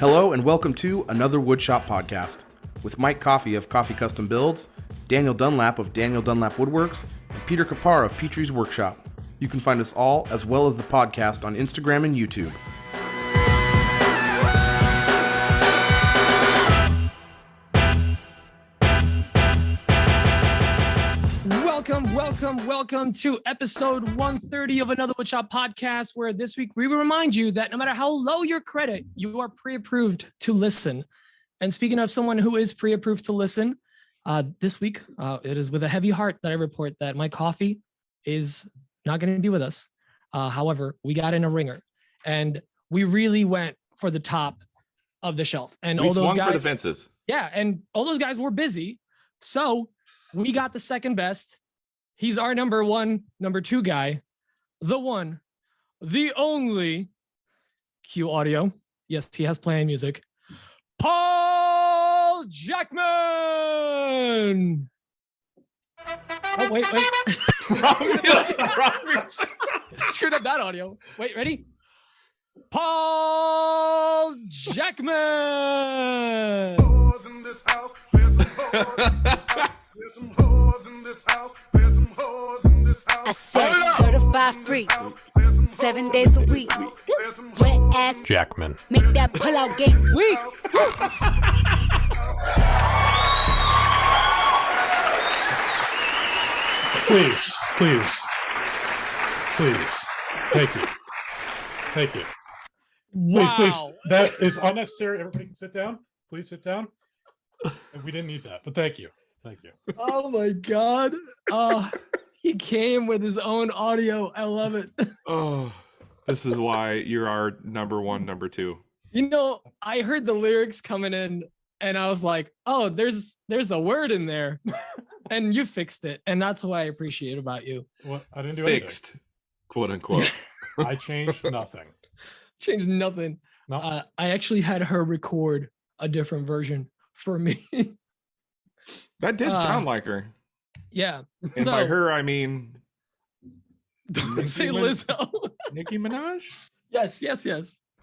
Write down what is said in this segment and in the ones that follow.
Hello and welcome to another Woodshop podcast with Mike Coffey of Coffey Custom Builds, Daniel Dunlap of Daniel Dunlap Woodworks, and Peter Kapar of Petrie's Workshop. You can find us all, as well as the podcast, on Instagram and YouTube. Welcome to episode 130 of another Woodshop podcast, where this week we will remind you that no matter how low your credit, you are pre-approved to listen. And speaking of someone who is pre-approved to listen, this week it is with a heavy heart that I report that Mike Coffey is not going to be with us. However, we got in a ringer and we really went for the top of the shelf. And we all those swung guys, for the fences. Yeah, and all those guys were busy. So we got the second best. He's our number two guy, the one, the only, cue audio. Yes, he has playing music. Paul Jackman. Oh, wait. Screwed up that audio. Wait, ready? Paul Jackman. In this house, there's some whores in this house. There's some whores in this house. I said certified freak, 7 days a week. Wet ass Jackman. Make that pull out game weak. Please. Thank you. Wow. Please. That is unnecessary. Everybody can sit down. Please sit down. We didn't need that, but thank you. Oh my God. He came with his own audio. I love it. Oh, this is why you're our number one, number two. You know, I heard the lyrics coming in and I was like, oh, there's a word in there. And you fixed it. And that's what I appreciate about you. What? I didn't do Fixed, quote unquote. anything. I changed nothing. Changed nothing. No. I actually had her record a different version for me. That did sound like her. Yeah. And by her, I mean... Don't say Lizzo. Nicki Minaj? Yes.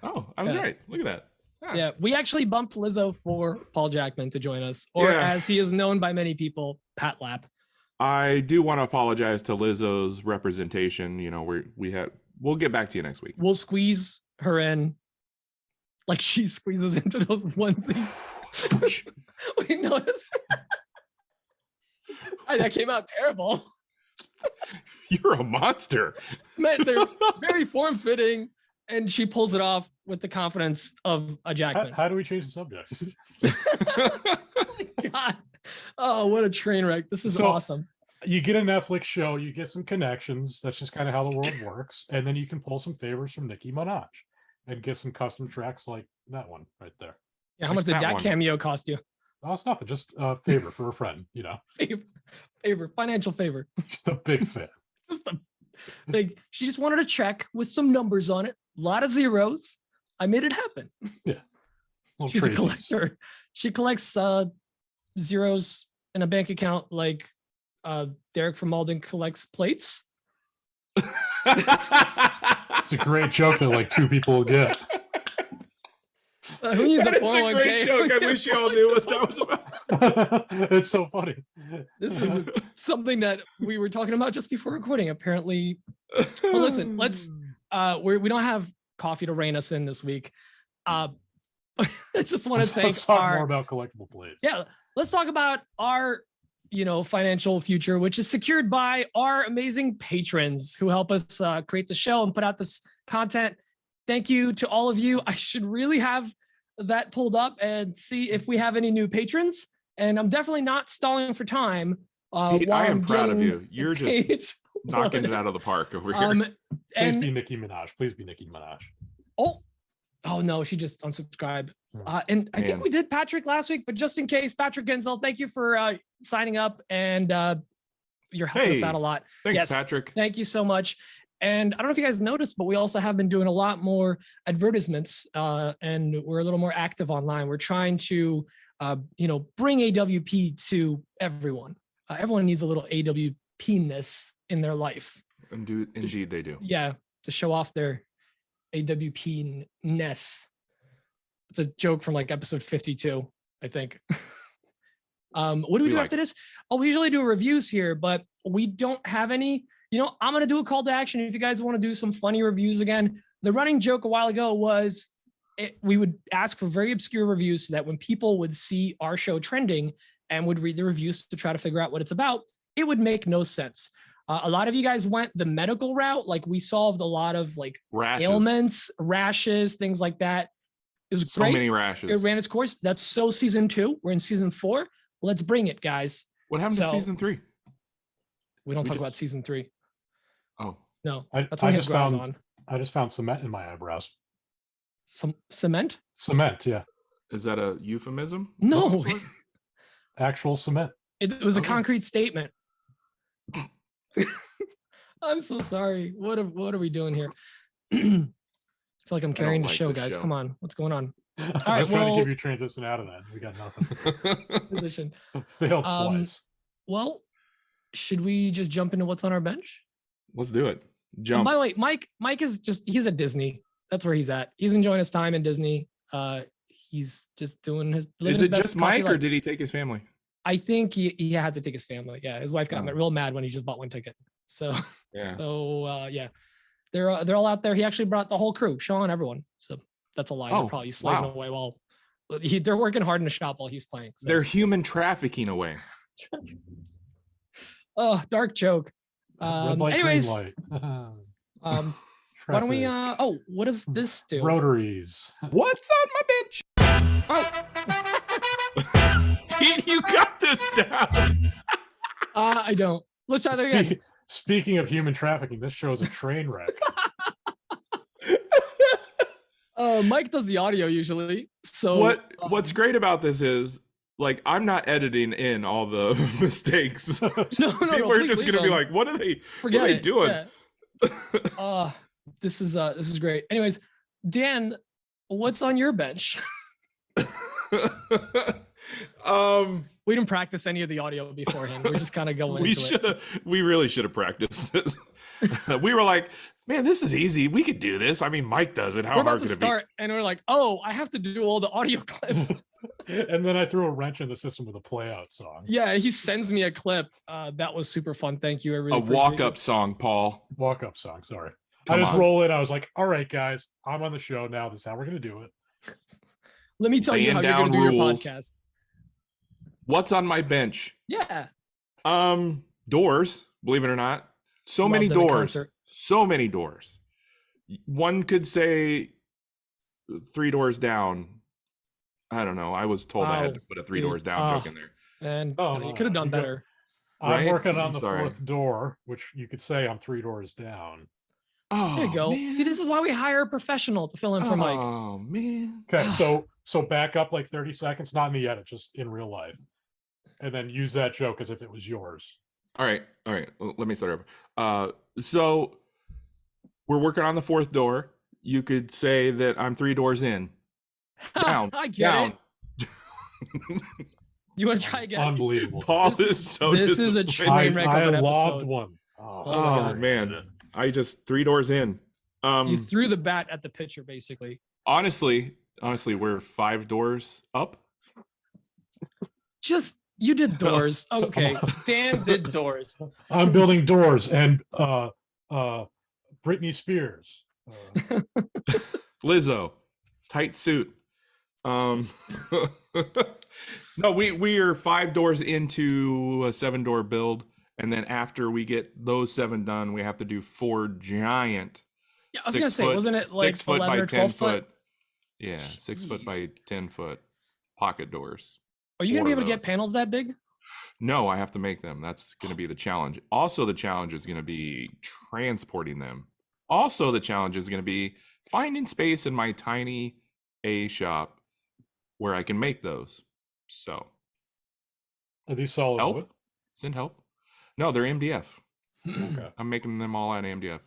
Oh, I was right. Look at that. Yeah, we actually bumped Lizzo for Paul Jackman to join us, or as he is known by many people, Pat Lap. I do want to apologize to Lizzo's representation. You know, we'll get back to you next week. We'll squeeze her in like she squeezes into those onesies. We notice. That came out terrible. You're a monster. Man, they're very form-fitting, and she pulls it off with the confidence of a Jackman. How do we change the subject? Oh my God. Oh, what a train wreck. This is awesome. You get a Netflix show, you get some connections. That's just kind of how the world works. And then you can pull some favors from Nicki Minaj and get some custom tracks like that one right there. Yeah, how much did that cameo cost you? Oh, it's nothing. Just a favor for a friend, you know. Favor, financial favor. Just a big fan. Just a big. She just wanted a check with some numbers on it, a lot of zeros. I made it happen. Yeah. She's a collector. She collects zeros in a bank account like Derek from Malden collects plates. It's a great joke that like two people will get. Who needs That a is a 401k? great joke. I wish you all knew what that was about. It's so funny. This is something that we were talking about just before recording. Apparently, well, listen, let's. We don't have coffee to rein us in this week. I just want to thank. Let's talk more about collectible plates. Yeah, let's talk about our, financial future, which is secured by our amazing patrons who help us create the show and put out this content. Thank you to all of you. I should really have that pulled up and see if we have any new patrons. And I'm definitely not stalling for time. I am proud of you. You're just knocking it out of the park over here. Please be Nicki Minaj. Please be Nicki Minaj. Oh no, she just unsubscribed. And I think we did Patrick last week, but just in case, Patrick Gensel, thank you for signing up, and you're helping us out a lot. Thanks, Patrick. Thank you so much. And I don't know if you guys noticed, but we also have been doing a lot more advertisements, and we're a little more active online. We're trying to, bring AWP to everyone. Everyone needs a little AWP-ness in their life. Indeed, they do. Yeah, to show off their AWP-ness. It's a joke from like episode 52, I think. What do we do after this? Oh, we usually do reviews here, but we don't have any. I'm going to do a call to action. If you guys want to do some funny reviews again, the running joke a while ago was we would ask for very obscure reviews so that when people would see our show trending and would read the reviews to try to figure out what it's about, it would make no sense. A lot of you guys went the medical route. Like we solved a lot of like ailments, rashes, things like that. It was so great. Many rashes. It ran its course. That's so season 2. We're in season 4. Let's bring it, guys. What happened to season 3? We don't talk about season 3. Oh no, that's what I just found. On. I just found cement in my eyebrows. Some cement? Cement, yeah. Is that a euphemism? No. Actual cement. It was a concrete statement. I'm so sorry. What are we doing here? I feel like I'm carrying the show, guys. Come on. What's going on? All right, I was trying to give you transition out of that. We got nothing. Position. Failed twice. Well, should we just jump into what's on our bench? Let's do it. Jump. By the way, Mike is he's at Disney. That's where he's at. He's enjoying his time in Disney. He's just doing his. Is it just Mike, or did he take his family? I think he had to take his family. Yeah, his wife got real mad when he just bought one ticket. So yeah, they're all out there. He actually brought the whole crew, Sean, everyone. So that's a lie. They're probably slaving away while they're working hard in the shop while he's playing. So. They're human trafficking away. Oh, dark joke. Anyways, light. why don't we? What does this do? Rotaries. What's on my bench? Oh, Pete, you got this down. I don't. Let's try that again. Speaking of human trafficking, this show is a train wreck. Mike does the audio usually. So what's great about this is like I'm not editing in all the mistakes. No, people are just gonna be like, what are they doing? Yeah. This is great. Anyways, Dan, what's on your bench? We didn't practice any of the audio beforehand. We're just kind of going into it. We really should have practiced this. We were like, man, this is easy. We could do this. I mean, Mike does it. How we're about hard to could start, and we're like, oh, I have to do all the audio clips. And then I threw a wrench in the system with a play out song. Yeah, he sends me a clip. That was super fun. Thank you. I really a walk-up song, Paul. Walk-up song, sorry. I just roll in. I was like, all right, guys, I'm on the show now. This is how we're going to do it. Let me tell you how you're going to do your podcast. What's on my bench? Yeah. Doors, believe it or not. So many doors. So many doors. One could say 3 doors down. I don't know. I was told I had to put a 3 doors down joke in there. And you could have done better. I'm working on the 4th door, which you could say I'm 3 doors down. Oh, there you go. Man. See, this is why we hire a professional to fill in for Mike. Oh man. Okay, so back up like 30 seconds, not in the edit, just in real life, and then use that joke as if it was yours. All right. Let me start over. So we're working on the 4th door. You could say that I'm 3 doors in. Down. I get it. You want to try again? Unbelievable. Paul is so. This is a train wreck of an episode. I lobbed one. Oh man. I just 3 doors in. You threw the bat at the pitcher, basically. Honestly, we're 5 doors up. You did doors. Okay. Dan did doors. I'm building doors and Britney Spears. Lizzo. Tight suit. No, we are 5 doors into a 7-door build. And then after we get those 7 done, we have to do 4 giant. Yeah, I was gonna say, wasn't it like 6 foot by 10 foot? Yeah, Jeez. 6 foot by 10 foot pocket doors. Are you gonna be able to get panels that big? No, I have to make them. That's gonna be the challenge. Also, the challenge is gonna be transporting them. Also, the challenge is gonna be finding space in my tiny A shop where I can make those. So, are these solid wood? Send help. No, they're MDF. Okay. I'm making them all out of MDF.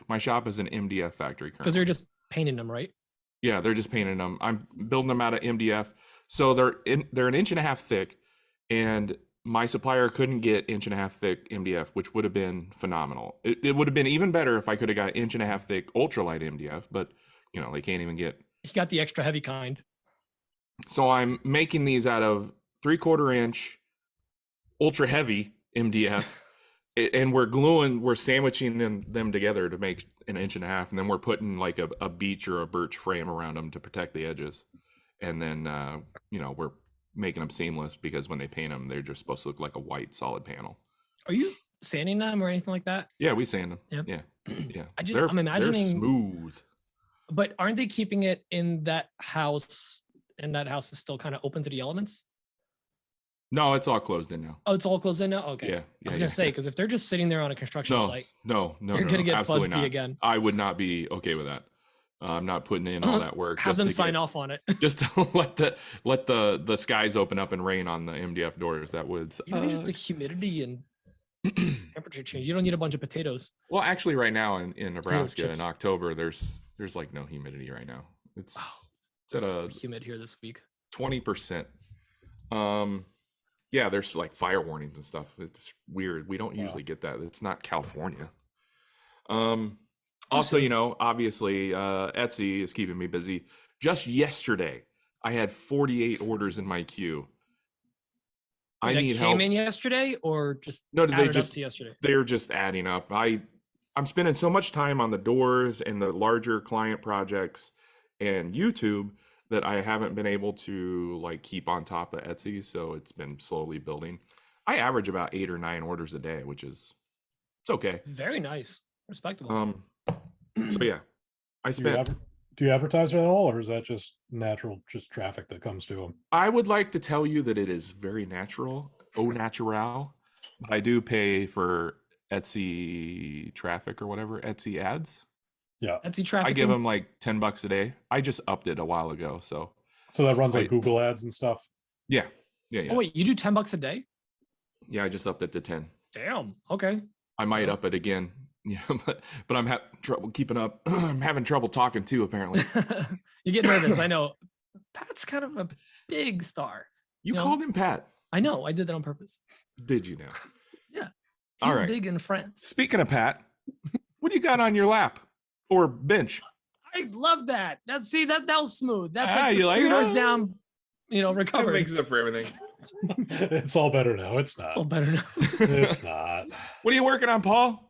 My shop is an MDF factory. Because they're just painting them, right? Yeah, they're just painting them. I'm building them out of MDF. So they're 1.5 inches thick, and my supplier couldn't get 1.5 inch thick MDF, which would have been phenomenal. It would have been even better if I could have got 1.5 inch thick ultralight MDF, but they can't even get He got the extra heavy kind. So I'm making these out of 3/4 inch ultra heavy MDF, and we're sandwiching them together to make 1.5 inches, and then we're putting like a beech or a birch frame around them to protect the edges, and then we're making them seamless because when they paint them, they're just supposed to look like a white solid panel. Are you sanding them or anything like that? Yeah, we sand them. Yep. Yeah. I'm imagining they're smooth. But aren't they keeping it in that house? And that house is still kind of open to the elements? No, it's all closed in now. Oh, it's all closed in now? Okay. Yeah. I was going to say, because if they're just sitting there on a construction site, No, you're going to get absolutely fuzzy not. again. I would not be okay with that. I'm not putting in all that work. Have them sign off on it. Just to let the skies open up and rain on the MDF doors. That would Maybe just the humidity and temperature change. You don't need a bunch of potatoes. Well, actually, right now in Nebraska chips. in October, there's like no humidity right now. It's at So a humid here this week. 20%. Yeah, there's like fire warnings and stuff. It's weird. We don't usually get that. It's not California. Also, obviously, Etsy is keeping me busy. Just yesterday, I had 48 orders in my queue. I need help. Came in yesterday, or just No, added up to yesterday? They're just adding up. I'm spending so much time on the doors and the larger client projects and YouTube that I haven't been able to like keep on top of Etsy. So it's been slowly building. I average about 8 or 9 orders a day, which is it's okay. Very nice, respectable. So yeah, I spent. Do you advertise at all, or is that just natural, just traffic that comes to them? I would like to tell you that it is very natural, au natural. I do pay for Etsy traffic or whatever, Etsy ads. Yeah. Etsy traffic. I give them like $10 a day. I just upped it a while ago. So that runs like Google ads and stuff. Yeah. Oh wait, you do $10 a day? Yeah, I just upped it to 10. Damn. Okay. I might up it again. Yeah, but I'm having trouble keeping up. I'm having trouble talking too, apparently. You get nervous. I know. Pat's kind of a big star. You called him Pat. I know. I did that on purpose. Did you now? Yeah. All He's right. big in France. Speaking of Pat, what do you got on your lap or bench? I love that. That was smooth. That's you like 3 it? hours down, That recovered. makes up for everything. It's all better now. It's not. It's all better now. It's not. What are you working on, Paul?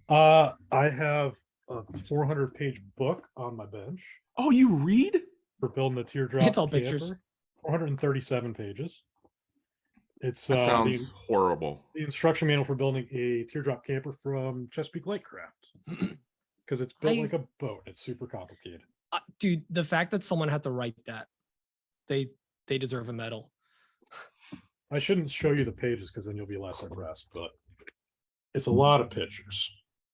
I have a 400-page book on my bench Oh, you read? for building a teardrop. It's all camper. pictures. 437 pages. It's That sounds horrible. the instruction manual for building a teardrop camper from Chesapeake Lake Craft. Because it's built like a boat. It's super complicated. Dude, the fact that someone had to write that, they deserve a medal. I shouldn't show you the pages because then you'll be less impressed, but it's a lot of pictures.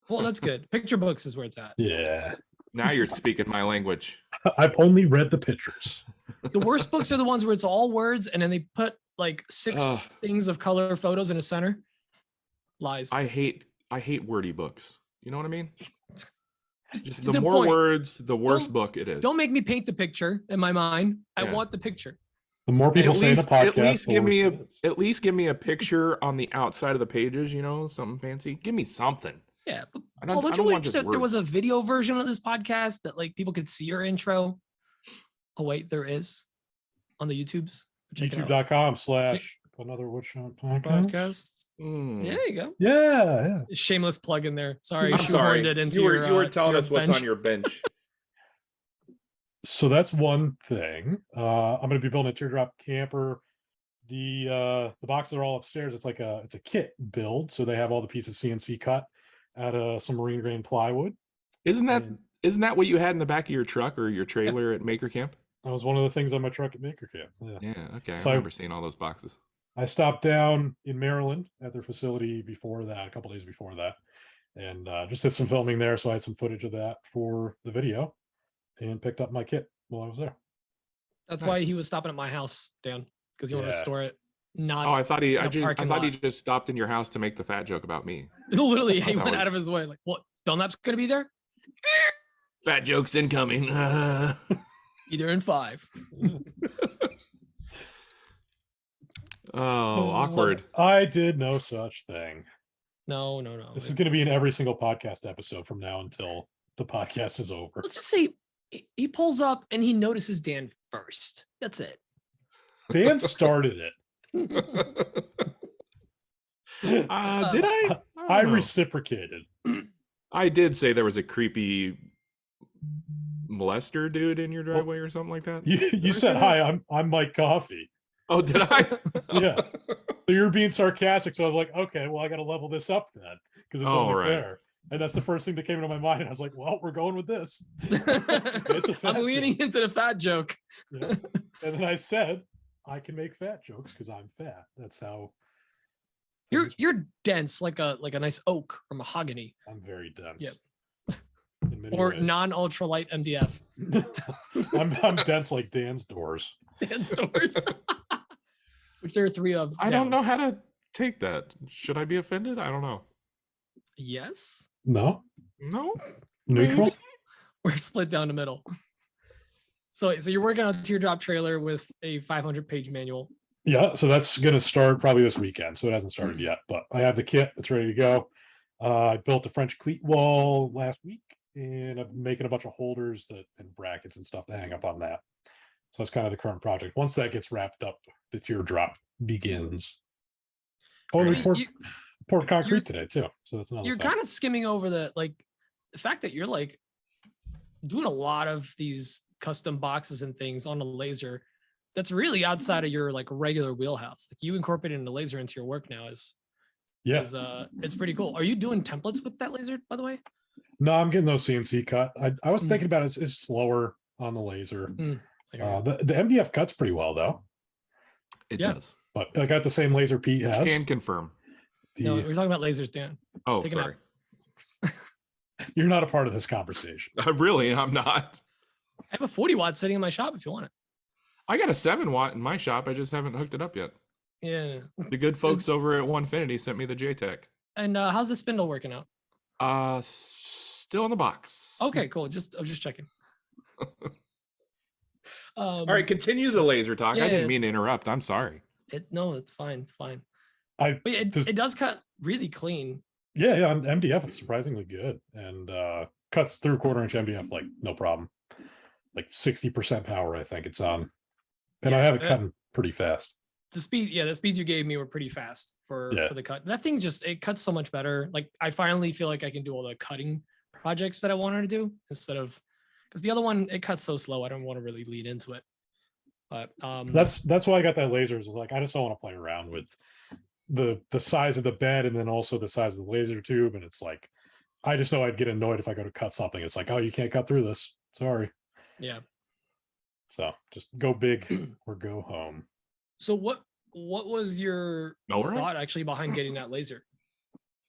Well, that's good. Picture books is where it's at. Yeah. Now you're speaking my language. I've only read the pictures. The worst books are the ones where it's all words and then they put like 6 things of color photos in a center. Lies. I hate wordy books. You know what I mean? Just the The more point. words, the worse Don't- book it is. Don't make me paint the picture in my mind. I Yeah. want the picture. The more people At say in the least- podcast, at least the give worse me it is. At least give me a picture on the outside of the pages, something fancy. Give me something. Yeah. But I don't- Paul, I don't don't you want wish just that there was words. a video version of this podcast that like people could see your intro? Oh wait, there is on the YouTubes. Check it out. YouTube.com/another woodshop podcast. Podcast. Mm. Yeah, there you go. Yeah. Shameless plug in there. Sorry, I'm sorry. shoehorned it into You were your, telling your us what's bench. on your bench. So that's one thing. I'm going to be building a teardrop camper. The boxes are all upstairs. It's a kit build, so they have all the pieces CNC cut out of some marine grain plywood. Isn't And that what you had in the back of your truck or your trailer at Maker Camp? that was one of the things on my truck at Maker Camp. Yeah. Yeah, okay. I So I- remember seeing all those boxes. I stopped down in Maryland at their facility before that, a couple days before that, and just did some filming there. So I had some footage of that for the video, and picked up my kit while I was there. That's why Nice. he was stopping at my house, Dan, because he wanted to Yeah. store it. Not Oh, I thought he in a parking he lot. just stopped in your house to make the fat joke about me. literally I he thought went that out of was- his way. Like, what? Dunlap's gonna be there? Fat jokes incoming. Either in 5. Oh, awkward. I did no such thing. No. This is going to be in every single podcast episode from now until the podcast is over. Let's just say he pulls up and he notices Dan first. That's it. Dan started it. Did I? I don't know. reciprocated. I did say there was a creepy molester dude in your driveway or something like that. You Did I say said, that? "Hi, I'm Mike Coffee." Oh, did I? Yeah. So you're being sarcastic. So I was like, okay, well, I got to level this up then because it's Oh, only right. fair. And that's the first thing that came into my mind. And I was like, well, we're going with this. It's a fat I'm leaning into the fat joke. Yeah. And then I said, I can make fat jokes because I'm fat. That's how. You're dense like a nice oak or mahogany. I'm very dense. Yep. In many Or ways. non-ultralight MDF. I'm dense like Dan's doors. Dan stores. Which there are 3 of. I now. don't know how to take that. Should I be offended? I don't know. Yes. No? No. Neutral? Maybe. We're split down the middle. So you're working on a teardrop trailer with a 500-page manual. Yeah, so that's going to start probably this weekend. So it hasn't started yet, but I have the kit. It's ready to go. I built a French cleat wall last week, and I'm making a bunch of holders and brackets and stuff to hang up on that. So that's kind of the current project. Once that gets wrapped up, the teardrop begins. Oh, and we poured concrete today too. So that's another You're thing. kind of skimming over the fact that you're like doing a lot of these custom boxes and things on a laser. That's really outside of your like regular wheelhouse. Like you incorporating the laser into your work now is it's pretty cool. Are you doing templates with that laser, by the way? No, I'm getting those CNC cut. I was thinking about it's slower on the laser. The MDF cuts pretty well though. It Yeah. does. But I got the same laser Pete has. Can confirm. No, we're talking about lasers, Dan. Oh, Take a sorry. You're not a part of this conversation. Really, I'm not. I have a 40 watt sitting in my shop if you want it. I got a 7-watt in my shop. I just haven't hooked it up yet. Yeah. The good folks over at Onefinity sent me the JTech. And how's the spindle working out? Still in the box. Okay, cool. I was just checking. All right, continue the laser talk. yeah, I didn't mean to interrupt. I'm sorry. No, it's fine. It's fine. I But it does cut really clean. Yeah, on MDF it's surprisingly good and cuts through 1/4 inch MDF like no problem. Like 60% power, I think it's on. And I have it cutting pretty fast. The speeds you gave me were pretty fast for the cut. That thing it cuts so much better. Like I finally feel like I can do all the cutting projects that I wanted to do instead of because the other one it cuts so slow. I don't want to really lean into it. But that's why I got that laser. Is like I just don't want to play around with the size of the bed and then also the size of the laser tube. And it's like I just know I'd get annoyed if I go to cut something. It's like, oh, you can't cut through this. Sorry. Yeah. So just go big or go home. So what was your All right. thought actually behind getting that laser?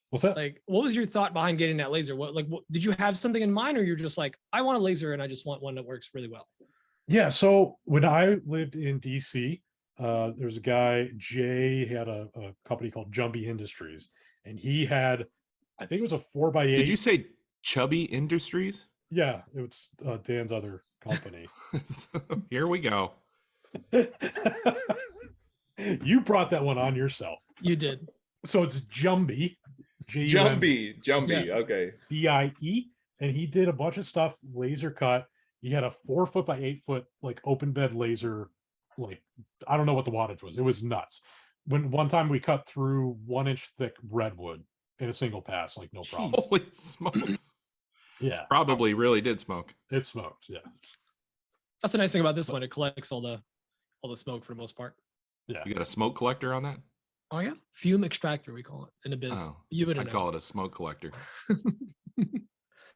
What's that? Like, what was your thought behind getting that laser? What did you have something in mind, or you're just like, I want a laser and I just want one that works really well? Yeah. So when I lived in DC, there's a guy, Jay, he had a company called Jumbie Industries, and he had, I think it was a 4x8. Did you say Chubby Industries? Yeah, it was Dan's other company. Here we go. You brought that one on yourself. You did. So it's Jumbie. Jumbie. Yeah. Okay. BIE, and he did a bunch of stuff laser cut. He had a 4 by 8 foot like open bed laser. Like I don't know what the wattage was. It was nuts. When one time we cut through 1 inch thick redwood in a single pass, like no problem. Holy smokes. Yeah, Probably really did smoke. it smoked. Yeah, That's the nice thing about this one. It collects all the smoke for the most part. yeah. You got a smoke collector on that? Oh yeah, fume extractor we call it in the biz. Oh, You would I'd call it a smoke collector.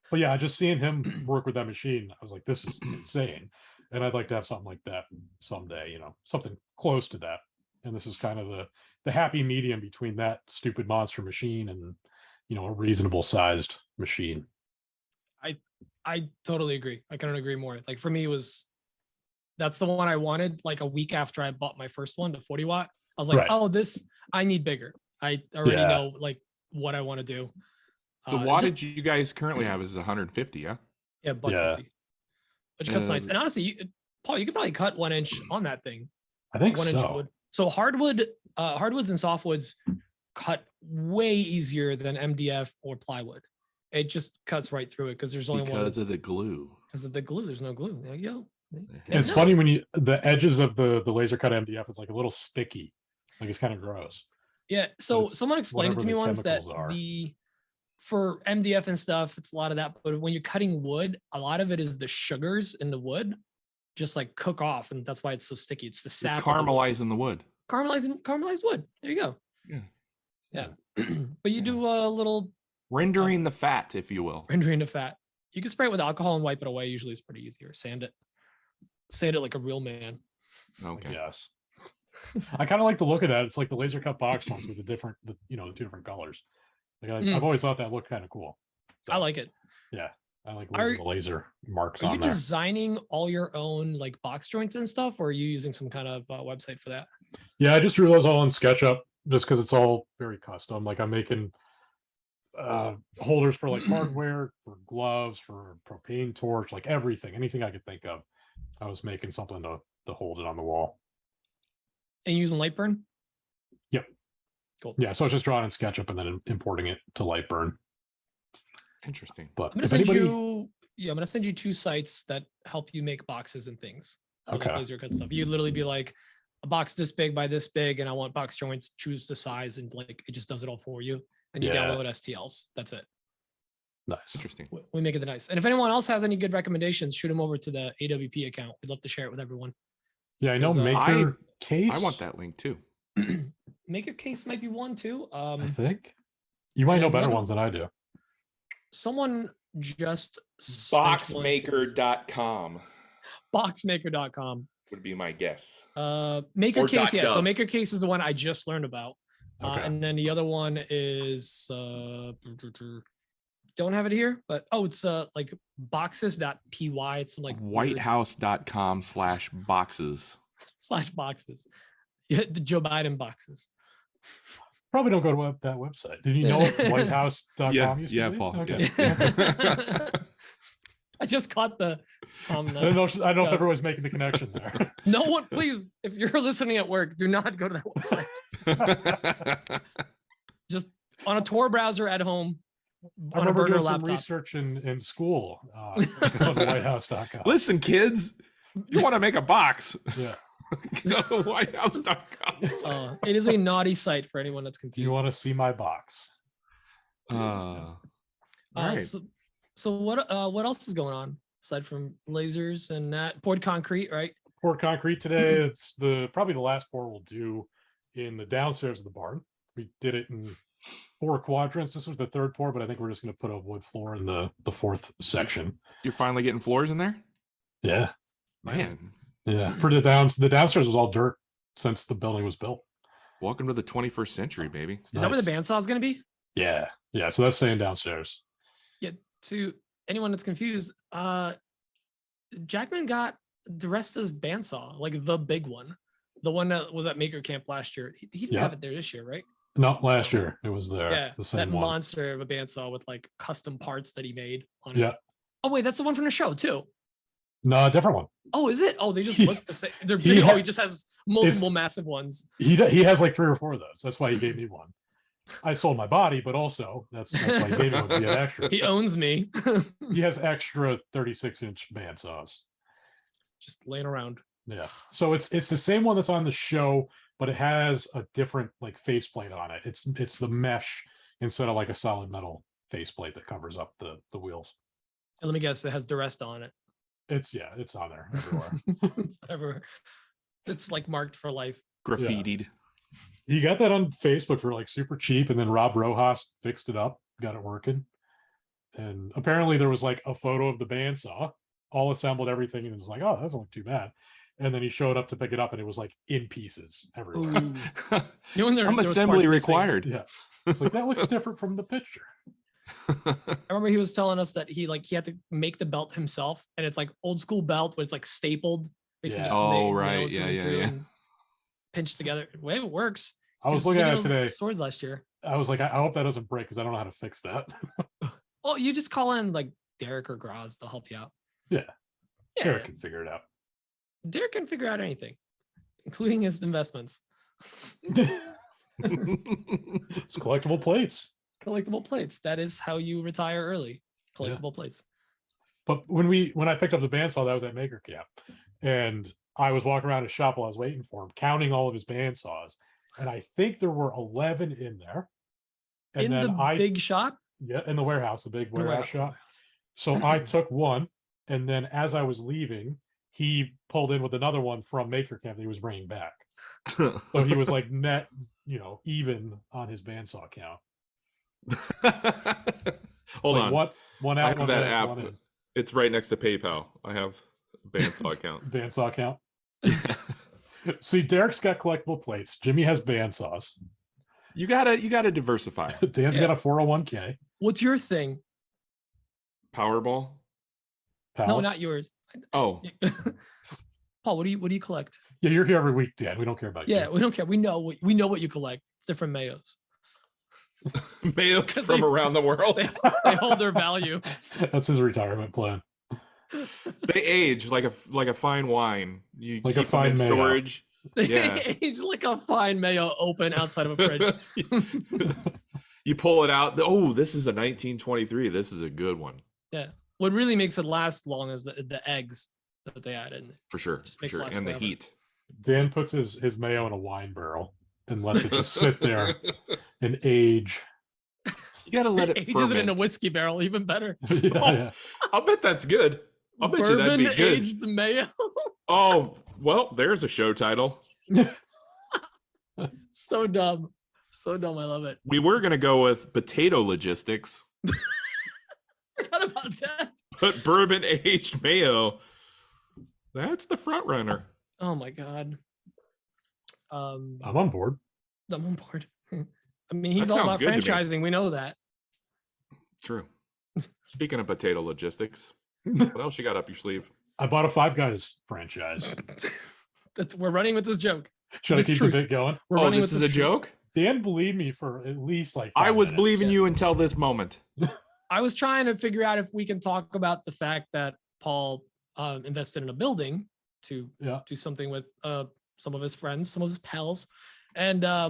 But yeah, just seeing him work with that machine, I was like, this is insane. And I'd like to have something like that someday, something close to that. And this is kind of the happy medium between that stupid monster machine and, a reasonable sized machine. I totally agree. I couldn't agree more. Like for me, that's the one I wanted. Like a week after I bought my first one, the 40 watt, I was like, Right. oh, I need bigger. I already Yeah. know like what I want to do. The wattage you guys currently have is 150, yeah? Yeah, buck Yeah. 50. Which cuts nice. And honestly, Paul, you could probably cut 1 inch on that thing. I think 1 inch so. wood. So hardwoods and softwoods cut way easier than MDF or plywood. It just cuts right through it because there's only one. Because of the glue. Because of the glue. There's no glue. There you go. It's funny when the edges of the laser cut MDF is like a little sticky. Like it's kind of gross. Yeah. So It's someone explained it to me whatever the once that chemicals are. for MDF and stuff, it's a lot of that. But when you're cutting wood, a lot of it is the sugars in the wood just like cook off, and that's why it's so sticky. It's the sap. Caramelizing the wood. Caramelized wood. There you go. Yeah. But you do a little Rendering the fat, if you will. rendering the fat. You can spray it with alcohol and wipe it away. Usually it's pretty easy. Or sand it like a real man. Okay. Yes. I kind of like the look of that. It's like the laser cut box ones with the two different colors. Like I've always thought that looked kind of cool. So, I like it. Yeah, I like the laser marks on Are you there. designing all your own like box joints and stuff, or are you using some kind of website for that? Yeah, I just drew those all in SketchUp just because it's all very custom. Like I'm making holders for like hardware, for gloves, for propane torch, like everything, anything I could think of. I was making something to hold it on the wall. And you using Lightburn? Yep. Cool. Yeah, so I was just drawing in SketchUp and then importing it to Lightburn. Interesting. But I'm gonna send you 2 sites that help you make boxes and things. Okay. Like laser cut stuff. You literally be like a box this big by this big, and I want box joints. Choose the size, and like it just does it all for you. And you download STLs. That's it. Nice. Interesting. We make it nice. And if anyone else has any good recommendations, shoot them over to the AWP account. We'd love to share it with everyone. Yeah, I know Maker Case. I want that link too. Maker Case might be one too. I think you might know better ones than I do. Someone just Boxmaker.com boxmaker.com would be my guess. Maker Or Case, yeah. .gov. So Maker Case is the one I just learned about. Okay. And then the other one is don't have it here, but it's like boxes.py. It's like Whitehouse.com/boxes. /boxes. Yeah, the Joe Biden boxes. Probably don't go to that website. Did you know whitehouse.com used to be? Paul. Okay. Yeah. I just caught the I don't know if everyone's making the connection there. No one, please, if you're listening at work, do not go to that website. Just on a Tor browser at home. I remember doing some research in school on whitehouse.com. Listen, kids, if you want to make a box, Yeah. go to whitehouse.com. It is a naughty site for anyone that's confused. You want to see my box? All right. So what else is going on aside from lasers and that? Poured concrete, right? Poured concrete today. It's probably the last pour we'll do in the downstairs of the barn. We did it in 4 quadrants. This was the 3rd pour, but I think we're just going to put a wood floor in the 4th section. You're finally getting floors in there? Yeah. Man. Yeah. For the downstairs was all dirt since the building was built. Welcome to the 21st century, baby. Is that where the bandsaw is going to be? Yeah. Yeah. So that's staying downstairs. Yeah. To anyone that's confused, Jackman got Diresta's bandsaw, like the big one, the one that was at Maker Camp last year. He didn't have it there this year, right? No, last year it was there. Yeah, the same that one. monster of a bandsaw with like custom parts that he made on it. Yeah. Oh wait, that's the one from the show too. No, a different one. Oh, is it? Oh, they just look the same. They're video. He just has multiple massive ones. He has like 3 or 4 of those. That's why he gave me one. I sold my body, but also that's why he gave me one. He had extra. He owns me. He has extra 36-inch bandsaws just laying around. Yeah. So it's the same one that's on the show, but it has a different like faceplate on it. It's the mesh instead of like a solid metal faceplate that covers up the wheels. And let me guess, it has Diresta on it. It's on there everywhere. It's everywhere. It's like marked for life. Graffitied. Yeah. He got that on Facebook for like super cheap, and then Rob Rojas fixed it up, got it working. And apparently there was like a photo of the bandsaw, all assembled everything, and it was like, oh, that doesn't look too bad. And then he showed up to pick it up, and it was like in pieces everywhere. Some assembly required. Yeah, it's like that looks different from the picture. I remember he was telling us that he had to make the belt himself, and it's like old school belt, but it's like stapled. Basically, Yeah. just Oh, right. Yeah. Pinched together. The way it works. I was looking at it today. Swords last year. I was like, I hope that doesn't break because I don't know how to fix that. Oh, you just call in like Derek or Graz to help you out. Yeah. Derek can figure it out. Derek can figure out anything, including his investments. It's collectible plates. Collectible plates. That is how you retire early. Collectible plates. But when I picked up the bandsaw, that was at Maker Camp, and I was walking around his shop while I was waiting for him, counting all of his bandsaws, and I think there were 11 in there. And in then the big shop? Yeah, in the warehouse, the big In the warehouse shop. warehouse. So I took one, and then as I was leaving, he pulled in with another one from Maker Camp that he was bringing back. So he was like net, even on his bandsaw count. Hold like on. One I out, have one that in, app. one in. It's right next to PayPal. I have bandsaw account. Bandsaw count. See, Derek's got collectible plates. Jimmy has bandsaws. You gotta diversify. Dan's got a 401k. What's your thing? Powerball. Pallets. No, not yours. Oh, Paul, what do you collect? Yeah, you're here every week, Dan. We don't care about you. Yeah, we don't care. We know what you collect. It's different mayos. Mayos from they- around the world. They hold their value. That's his retirement plan. They age like a fine wine. You Like a keep them fine in mayo. storage. They Yeah. age like a fine mayo open outside of a fridge. You pull it out. Oh, this is a 1923. This is a good one Yeah. What really makes it last long is the eggs that they add in. for sure. Just For makes it sure. last And the forever. heat. Dan puts his mayo in a wine barrel and lets it just sit there and age. You gotta let it Ages ferment. it in a whiskey barrel, even better. Yeah. I'll bet that's good. I'll bet you that'd be Bourbon good. aged mayo. Oh, well, there's a show title. So dumb. So dumb. I love it. We were gonna go with potato logistics, Forgot about that. but bourbon aged mayo. That's the front runner. Oh my god. I'm on board. I'm on board. I mean, he's That all sounds about good to me. franchising. We know that. True. Speaking of potato logistics, what else you got up your sleeve? I bought a Five Guys franchise. We're running with this joke. Should I This keep truth. the bit going? We're Oh, running this with is a truth. joke? Dan believed me for at least like I 5 was minutes. believing you until this moment. I was trying to figure out if we can talk about the fact that Paul invested in a building to Yeah. do something with some of his friends, some of his pals. And I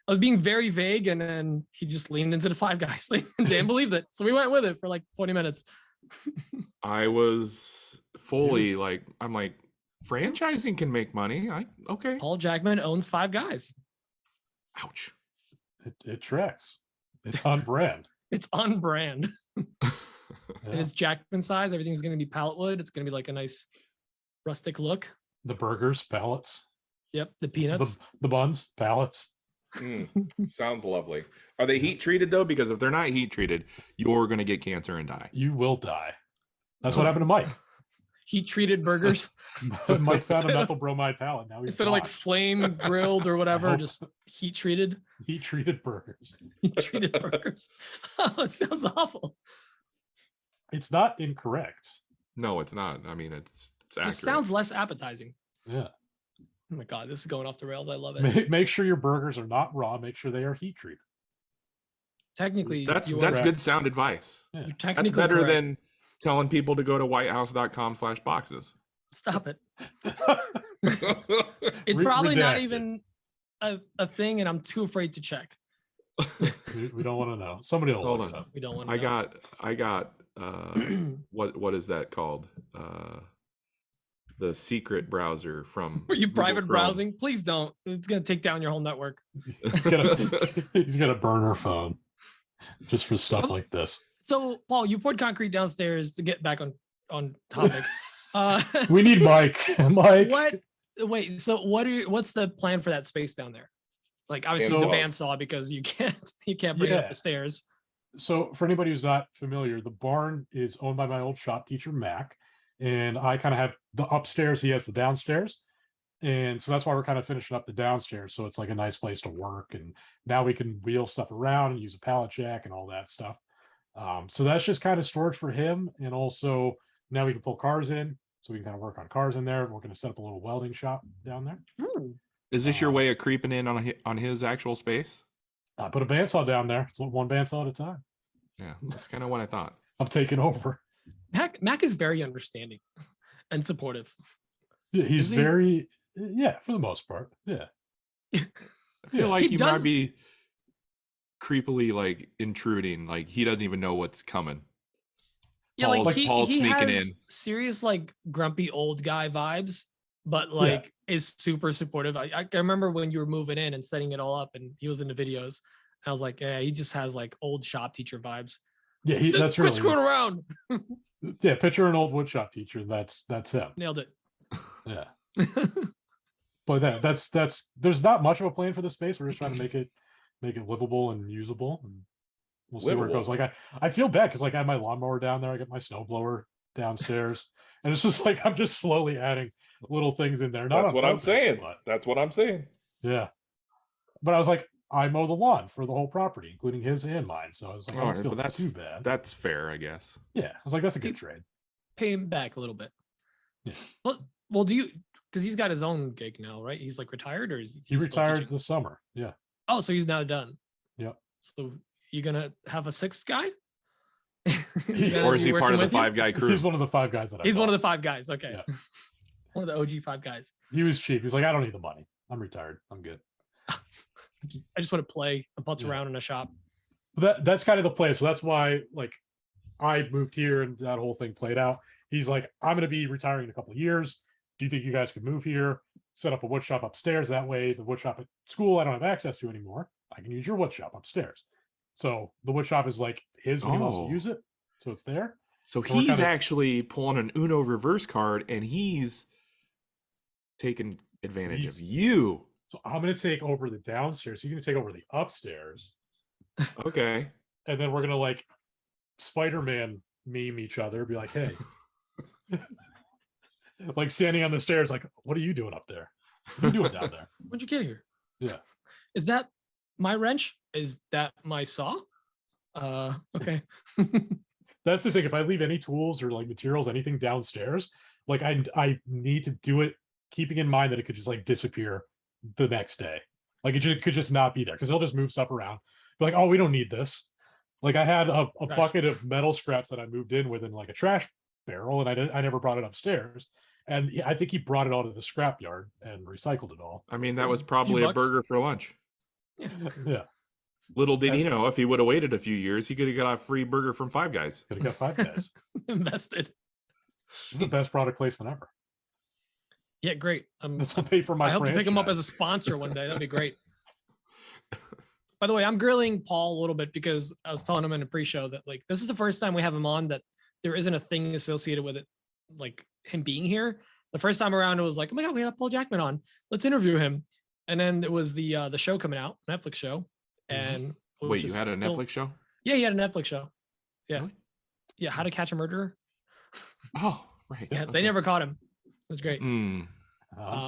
was being very vague, and then he just leaned into the Five Guys thing. And Dan believed it. So we went with it for like 20 minutes. I was fully Yes. like, I'm like, franchising can make money. Okay. Paul Jackman owns Five Guys. Ouch. It tracks. It's on brand. It's on brand. Yeah. And it's Jackman size. Everything's going to be pallet wood. It's going to be like a nice rustic look. The burgers, pallets. Yep. The peanuts. The buns, pallets. Sounds lovely. Are they heat treated though? Because if they're not heat treated, you're gonna get cancer and die. You will die. That's what happened to Mike. Heat treated burgers. Mike found a Instead of- methyl bromide pallet. Now he's Instead of like gone. flame grilled or whatever, Nope. just heat treated. Heat treated burgers. Heat treated burgers. Oh, it sounds awful. It's not incorrect. No, it's not. I mean, it's accurate. This sounds less appetizing. Yeah. Oh my god, this is going off the rails. I love it. Make sure your burgers are not raw. Make sure they are heat treated. Technically, that's you that's are, good sound advice. you're That's technically better correct. than telling people to go to whitehouse.com/boxes. Stop it. It's probably not Redacted. even a thing, and I'm too afraid to check. We don't want to know. Somebody will Hold look it on. up. We don't want to. I got what is that called? The secret browser from For you Google private Chrome. browsing, please don't. It's gonna take down your whole network. He's got a burner phone just for stuff like this. So, Paul, you poured concrete downstairs to get back on topic. We need Mike. Mike. What? Wait. So, what's the plan for that space down there? Like, obviously, it's a Bandsaws. bandsaw because you can't bring it up Yeah. the stairs. So for anybody who's not familiar, the barn is owned by my old shop teacher, Mac. And I kind of have the upstairs, he has the downstairs. And so that's why we're kind of finishing up the downstairs. So it's like a nice place to work. And now we can wheel stuff around and use a pallet jack and all that stuff. So that's just kind of storage for him. And also now we can pull cars in. So we can kind of work on cars in there. We're going to set up a little welding shop down there. Is this your way of creeping in on his actual space? I put a bandsaw down there. It's one bandsaw at a time. Yeah, that's kind of what I thought. I'm taking over. Mac is very understanding and supportive. Yeah, he's Is he? very, yeah, for the most part. Yeah. I feel Yeah. like He you does- might be creepily like intruding, like he doesn't even know what's coming. Yeah, like Paul's he sneaking has in. serious like grumpy old guy vibes, but like is super supportive. I remember when you were moving in and setting it all up, and he was in the videos. I was like, yeah, he just has like old shop teacher vibes. Yeah, that's quit really screwing around. yeah. Picture an old woodshop teacher. That's him. Nailed it. Yeah. But that's there's not much of a plan for the space. We're just trying to make it livable and usable, and we'll see where it goes. Like I feel bad because like I have my lawnmower down there, I got my snowblower downstairs, and it's just like I'm just slowly adding little things in there. That's what I'm purpose, saying. but, That's what I'm saying. yeah. But I was like, I mow the lawn for the whole property, including his and mine. So I was like, I don't feel too bad. That's fair, I guess. Yeah, I was like, that's a good trade. Pay him back a little bit. Yeah. Well, do you? Because he's got his own gig now, right? He's like retired, or is he retired this summer? Yeah. Oh, so he's now done. Yeah. So you gonna have a sixth guy? Or is he part of the 5-guy crew? He's one of the 5 guys that I He's bought. one of the 5 guys. Okay. Yeah. One of the OG 5 guys. He was cheap. He's like, I don't need the money. I'm retired. I'm good. I just want to play and putz around in a shop. That's kind of the play. So that's why like I moved here and that whole thing played out. He's like, I'm going to be retiring in a couple of years. Do you think you guys could move here, set up a wood shop upstairs? That way the wood shop at school I don't have access to anymore. I can use your wood shop upstairs. So the wood shop is like his when he wants to use it. So it's there. So he's actually pulling an Uno reverse card and he's taking advantage of you. So I'm going to take over the downstairs. He's going to take over the upstairs. Okay. And then we're going to like Spider-Man meme each other, be like, hey, like standing on the stairs, like, what are you doing up there? What are you doing down there? When'd you get here? Yeah. Is that my wrench? Is that my saw? Okay. That's the thing. If I leave any tools or like materials, anything downstairs, like I need to do it keeping in mind that it could just like disappear the next day. Like it could just not be there because they'll just move stuff around. Be like, oh, we don't need this. Like I had a bucket of metal scraps that I moved in with in like a trash barrel, and I never brought it upstairs. And I think he brought it all to the scrap yard and recycled it all. I mean, that was probably a burger for lunch. Yeah. Little did he know, if he would have waited a few years, he could have got a free burger from 5 Guys. Could have got 5 Guys. Invested. It's the best product placement ever. Yeah, great. This will pay for my I hope to pick him up as franchise. a sponsor one day. That'd be great. By the way, I'm grilling Paul a little bit because I was telling him in a pre-show that like this is the first time we have him on that there isn't a thing associated with it, like him being here. The first time around, it was like, oh my god, we have Paul Jackman on. Let's interview him. And then it was the show coming out, Netflix show. And Wait, you had a Netflix show? Yeah, he had a Netflix show. Yeah, Really? yeah. How to Catch a Murderer. Oh, right. Yeah, Okay. they never caught him. It was great. I'm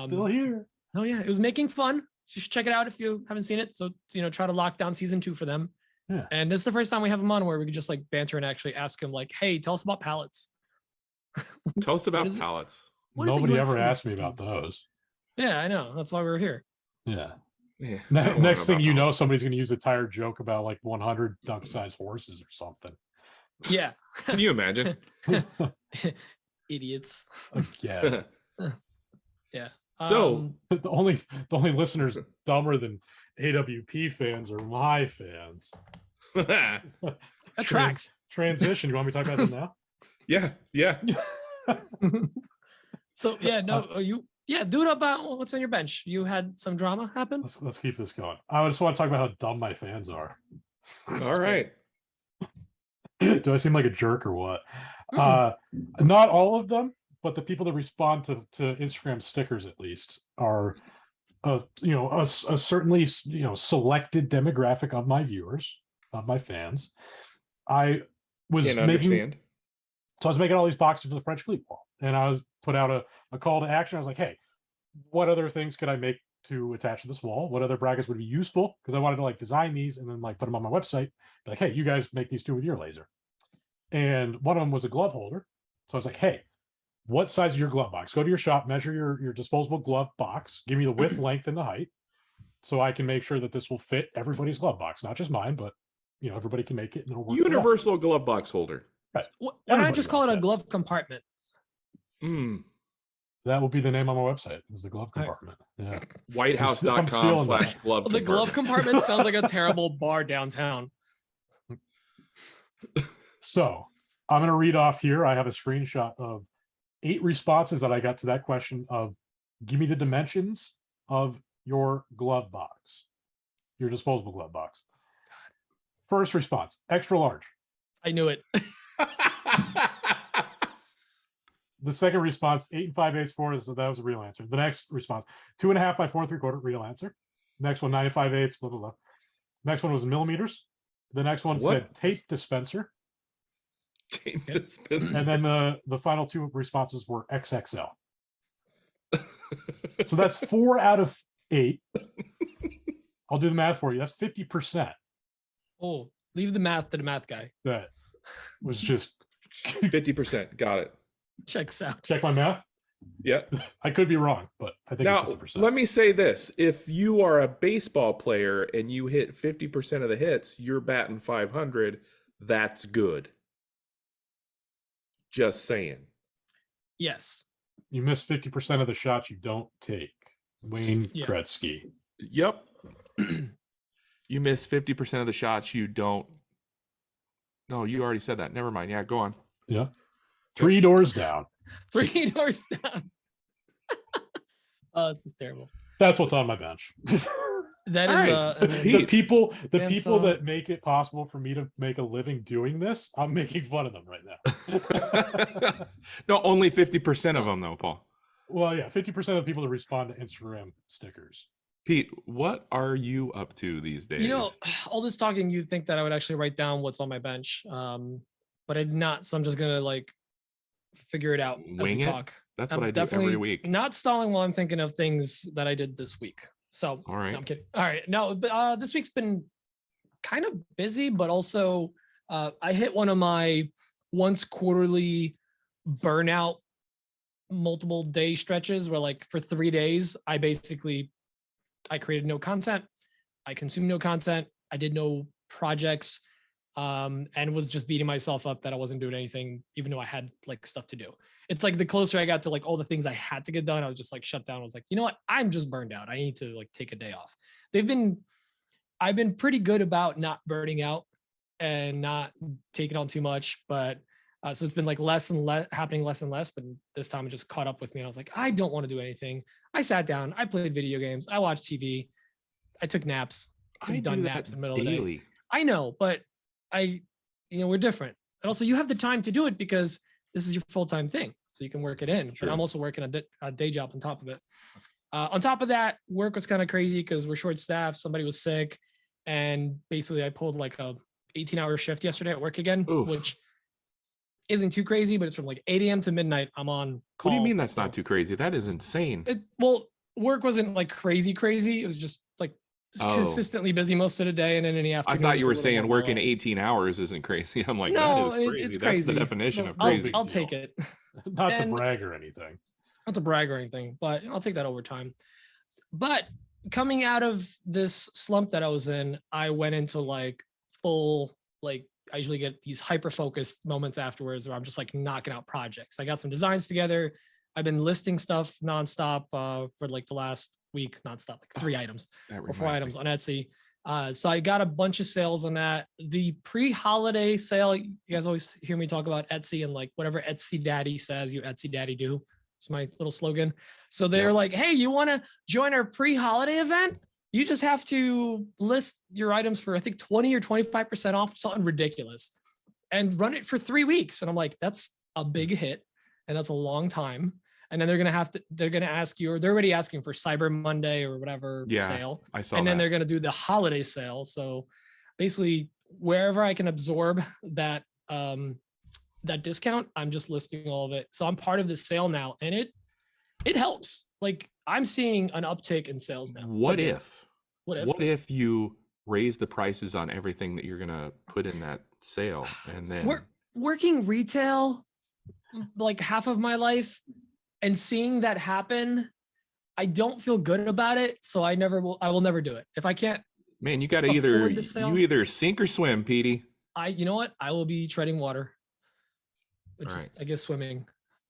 still here. Oh yeah, it was making fun. You should check it out if you haven't seen it. So try to lock down season 2 for them. Yeah. And this is the first time we have him on where we could just like banter and actually ask him like, hey, tell us about pallets. Tell us about is it? pallets. What is it Nobody you ever actually asked me do? about those. Yeah, I know. That's why we were here. Yeah. Yeah, I don't wanna Next know thing about you know, pallets. somebody's going to use a tired joke about like 100 dunk-sized horses or something. Yeah. Can you imagine? Idiots. Again. Yeah. So- the only listeners dumber than AWP fans are my fans. That tracks. Transition. You want me to talk about them now? yeah. So yeah, no, do it about what's on your bench. You had some drama happen. Let's keep this going. I just want to talk about how dumb my fans are. All right. Do I seem like a jerk or what? Not all of them, but the people that respond to Instagram stickers at least are a certainly selected demographic of my viewers, of my fans. I was Can't making understand. So I was making all these boxes for the French cleat wall, and I was put out a call to action. I was like, hey, what other things could I make to attach to this wall? What other brackets would be useful? Because I wanted to like design these and then like put them on my website. Be like, hey, you guys make these 2 with your laser. And one of them was a glove holder. So I was like, hey, what size is your glove box? Go to your shop, measure your disposable glove box, give me the width, length, and the height, so I can make sure that this will fit everybody's glove box, not just mine, but everybody can make it and it'll work. Universal glove box holder. Right. Why not Everybody just call wants it a that. glove compartment? That will be the name on my website. Is the glove compartment. Yeah. I'm Whitehouse.com stealing / that. glove. The glove compartment sounds like a terrible bar downtown. So I'm going to read off here. I have a screenshot of 8 responses that I got to that question of give me the dimensions of your glove box, your disposable glove box. First response, extra large. I knew it. The second response, 8 5/8 4. So that was a real answer. The next response, 2.5 by 4 3/4, real answer. Next one, 9 5/8, blah, blah, blah. Next one was millimeters. The next one said tape dispenser. Tape dispenser. And then the final 2 responses were XXL. So that's 4 out of 8. I'll do the math for you. That's 50%. Oh, leave the math to the math guy. That was just 50%. Got it. Checks out. check my math. Yeah. I could be wrong, but I think Now, it's 50%. let me say this. If you are a baseball player and you hit 50% of the hits, you're batting 500. That's good. Just saying. Yes. You miss 50% of the shots you don't take. Wayne Gretzky. Yep. You miss 50% of the shots you don't. No, you already said that. Never mind. Yeah, go on. Yeah. 3 doors down. 3 doors down. Oh, this is terrible. That's what's on my bench. That All is right. The people bandsaw. that make it possible for me to make a living doing this, I'm making fun of them right now. No, only 50% of them, though, Paul. Well, yeah, 50% of the people that respond to Instagram stickers. Pete, what are you up to these days? You know, all this talking, you'd think that I would actually write down what's on my bench. But I did not. So I'm just gonna like figure it out as Wing we it? talk. That's I'm what I do every definitely week. Not stalling while I'm thinking of things that I did this week. So All right. no, I'm kidding. All right. No, but this week's been kind of busy, but also I hit one of my once quarterly burnout multiple day stretches where like for 3 days, I created no content. I consumed no content. I did no projects and was just beating myself up that I wasn't doing anything, even though I had like stuff to do. It's like the closer I got to like all the things I had to get done, I was just like shut down. I was like, you know what? I'm just burned out. I need to like take a day off. I've been pretty good about not burning out and not taking on too much, but so it's been like happening less and less, but this time it just caught up with me. And I was like, I don't want to do anything. I sat down, I played video games, I watched TV, I took naps. I've done naps in the middle of the day. I know, but we're different. And also you have the time to do it because this is your full-time thing. So you can work it in. Sure. But I'm also working a day job on top of it. On top of that, work was kind of crazy because we're short-staffed. Somebody was sick. And basically I pulled like a 18-hour shift yesterday at work again, which isn't too crazy, but it's from like 8 a.m. to midnight. I'm on call. What do you mean that's not too crazy? That is insane. Work wasn't like crazy. It was just like consistently busy most of the day. And then in the afternoon. I thought you were saying working 18 hours isn't crazy. I'm like, no, that is crazy. It's That's crazy. the definition of I'll crazy. I'll take it. Not to brag or anything. Not to brag or anything, but I'll take that over time. But coming out of this slump that I was in, I went into like full, like I usually get these hyper-focused moments afterwards where I'm just like knocking out projects. I got some designs together. I've been listing stuff nonstop for like the last week, nonstop, like 3 items or 4 items on Etsy. So I got a bunch of sales on that. The pre-holiday sale, you guys always hear me talk about Etsy and like whatever Etsy Daddy says, you Etsy Daddy do. It's my little slogan. So they're like, hey, you want to join our pre-holiday event? You just have to list your items for, I think, 20 or 25% off, something ridiculous, and run it for 3 weeks. And I'm like, that's a big hit. And that's a long time. And then they're going to ask you, or they're already asking for Cyber Monday or whatever sale. I saw and then that. they're going to do the holiday sale. So basically wherever I can absorb that, that discount, I'm just listing all of it. So I'm part of the sale now, and it helps. Like I'm seeing an uptick in sales now. What What if you raise the prices on everything that you're going to put in that sale? And then working retail like half of my life and seeing that happen, I don't feel good about it. So I will never do it. If I can't, man, you got to either sink or swim, Petey. you know what? I will be treading water. Which All is, right. I guess, swimming.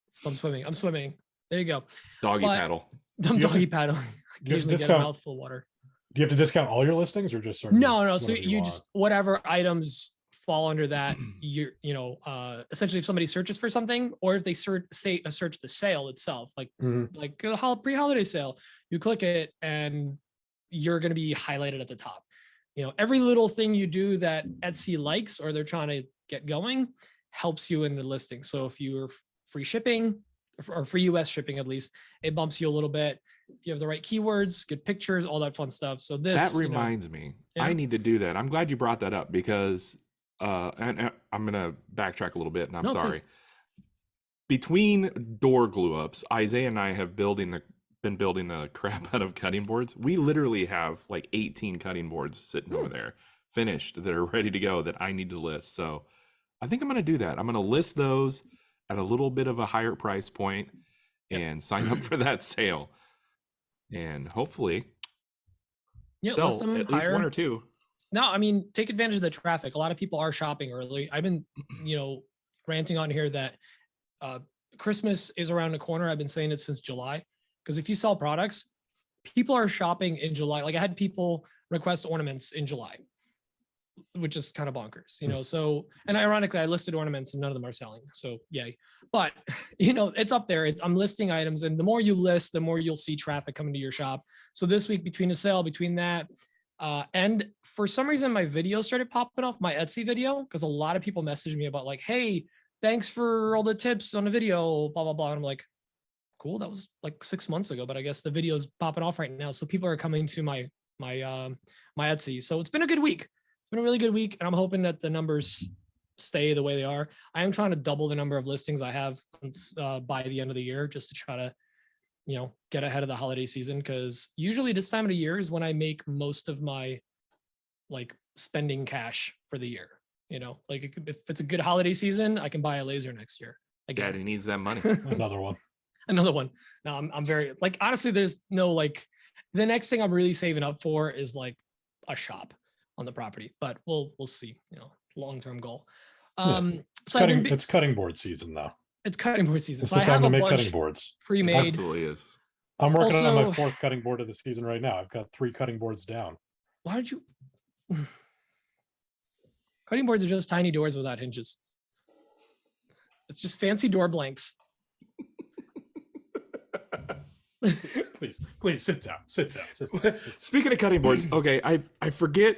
So I'm swimming. There you go. Doggy paddle. I'm doggy paddling. you have to Occasionally get a discount- mouthful of water. Do you have to discount all your listings or just certain? No. So whatever you want? just whatever items fall under that. Essentially, if somebody searches for something, or if they search the sale itself, like a pre-holiday sale, you click it and you're going to be highlighted at the top. Every little thing you do that Etsy likes or they're trying to get going helps you in the listing. So if you're free shipping or free US shipping, at least, it bumps you a little bit. If you have the right keywords, good pictures, all that fun stuff. So that reminds me, I need to do that. I'm glad you brought that up because, and I'm going to backtrack a little bit, and I'm sorry. Please. Between door glue ups, Isaiah and I have been building the crap out of cutting boards. We literally have like 18 cutting boards sitting over there, finished, that are ready to go, that I need to list. So I think I'm going to do that. I'm going to list those at a little bit of a higher price point and sign up for that sale. And hopefully sell list them at least higher. one or two. No, I mean, take advantage of the traffic. A lot of people are shopping early. I've been, ranting on here that Christmas is around the corner. I've been saying it since July, because if you sell products, people are shopping in July. Like I had people request ornaments in July, which is kind of bonkers, So, and ironically, I listed ornaments and none of them are selling. So yay. But, it's up there. I'm listing items, and the more you list, the more you'll see traffic coming to your shop. So this week, between the sale, between that, and for some reason, my video started popping off, my Etsy video, because a lot of people messaged me about like, hey, thanks for all the tips on the video, blah, blah, blah. And I'm like, cool. That was like 6 months ago, but I guess the video's popping off right now. So people are coming to my Etsy. So it's been a good week. It's been a really good week, and I'm hoping that the numbers stay the way they are. I am trying to double the number of listings I have by the end of the year, just to try to, get ahead of the holiday season. Because usually this time of the year is when I make most of my like spending cash for the year. Like if it's a good holiday season, I can buy a laser next year. Again. Daddy needs that money. Another one. No, I'm very like, honestly, there's no like, the next thing I'm really saving up for is like a shop on the property, but we'll see, long-term goal. So it's cutting board season now. It's cutting board season. It's so the time to make bunch cutting boards. Pre-made. Absolutely is. I'm working on my fourth cutting board of the season right now. I've got 3 cutting boards down. Why did you? Cutting boards are just tiny doors without hinges. It's just fancy door blanks. Please sit down. Speaking of cutting boards, okay, I forget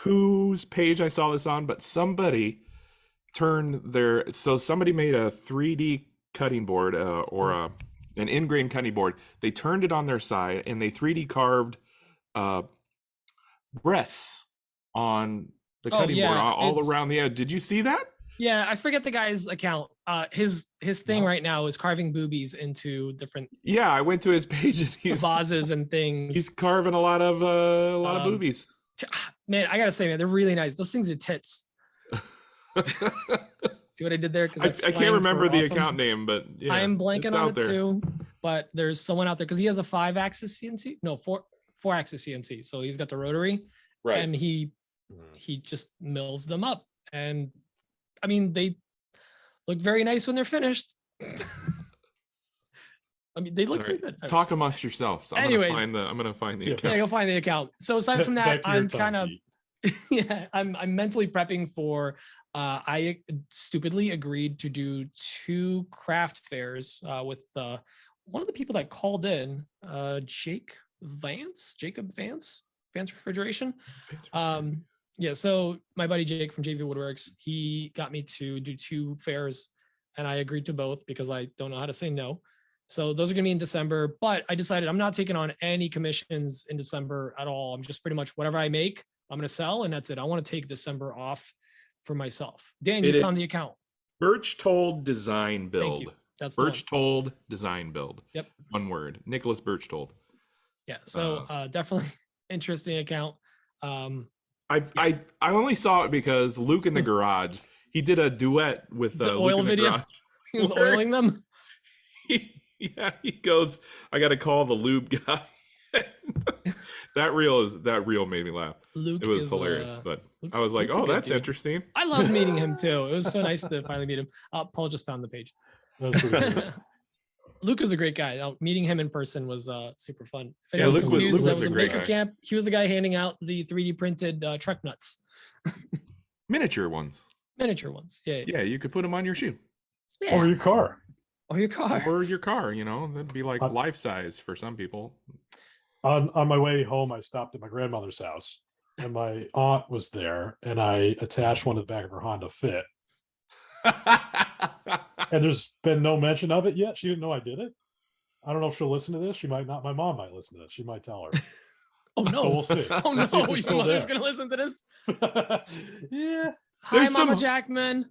whose page I saw this on, but somebody somebody made a 3D cutting board or an in-grain cutting board. They turned it on their side and they 3D carved breasts on the cutting board all around the edge. Did you see that? Yeah, I forget the guy's account. His thing right now is carving boobies into different. Yeah, I went to his page and he's vases and things. He's carving a lot of boobies. Man, I gotta say, man, they're really nice. Those things are tits. See what I did there? Because I can't remember the account name, but yeah, I am blanking on it there too. But there's someone out there because he has a 5-axis CNC, no 4-axis CNC. So he's got the rotary, right? And he just mills them up, and I mean they look very nice when they're finished. I mean, they look pretty good. Talk amongst yourselves. So I'm gonna find the account. Yeah, you'll find the account. So aside from that, I'm kind of I'm mentally prepping for I stupidly agreed to do 2 craft fairs with one of the people that called in, Jacob Vance, Vance Refrigeration. Yeah, so my buddy Jake from JV Woodworks, he got me to do 2 fairs, and I agreed to both because I don't know how to say no. So those are going to be in December, but I decided I'm not taking on any commissions in December at all. I'm just pretty much whatever I make, I'm going to sell, and that's it. I want to take December off for myself. Dan, you found the account. Birch Told Design Build. Thank you. That's Birch Told Design Build. Yep. One word. Nicholas Birch Told. Yeah. So definitely interesting account. I only saw it because Luke in the garage, he did a duet with the oil Luke video. He was oiling them. He goes, I got to call the lube guy. That reel made me laugh. Luke, it was hilarious, but I was like, oh, that's interesting. I love meeting him too. It was so nice to finally meet him. Paul just found the page. Luke is a great guy. Meeting him in person was super fun. If anyone's confused, that was a maker camp. He was the guy handing out the 3D printed truck nuts. Miniature ones. Miniature ones. Yeah. Yeah, you could put them on your shoe Yeah. Or your car. Or your car. or your car. That'd be like Uh, life size for some people. On my way home, I stopped at my grandmother's house, and my aunt was there, and I attached one to the back of her Honda Fit. And there's been no mention of it yet. She didn't know I did it. I don't know if she'll listen to this. She might not. My mom might listen to this. She might tell her. Oh no! So we'll see. Oh We'll see if no! they're Your still mother's there. gonna listen to this. Yeah. Hi, There's Mama some- Jackman.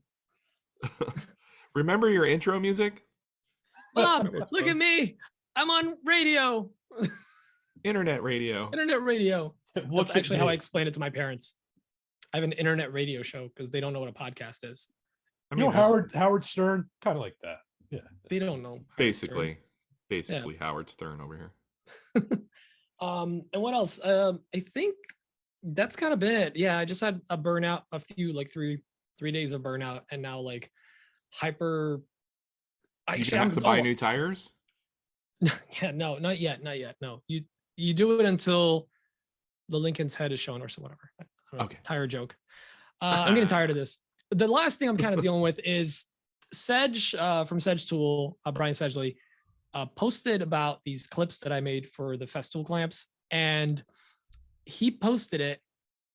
Remember your intro music? Mom, That was look fun. at me. I'm on radio, Internet radio. internet radio. Look That's at actually how I me. explain it to my parents. I have an internet radio show because they don't know what a podcast is. I You know, that's Howard Stern, kind of like that. Yeah. They don't know. basically Howard Stern over here. And what else? I think that's kind of been it. Yeah, I just had a burnout, a few like three days of burnout, and now like hyper. You Actually, have to buy new tires. Yeah, no, not yet, not yet. No, you do it until the Lincoln's head is shown or so whatever. I don't know, Okay. tire joke. I'm getting tired of this. The last thing I'm kind of dealing with is Sedge from Sedge Tool, Brian Sedgley, posted about these clips that I made for the Festool clamps, and he posted it,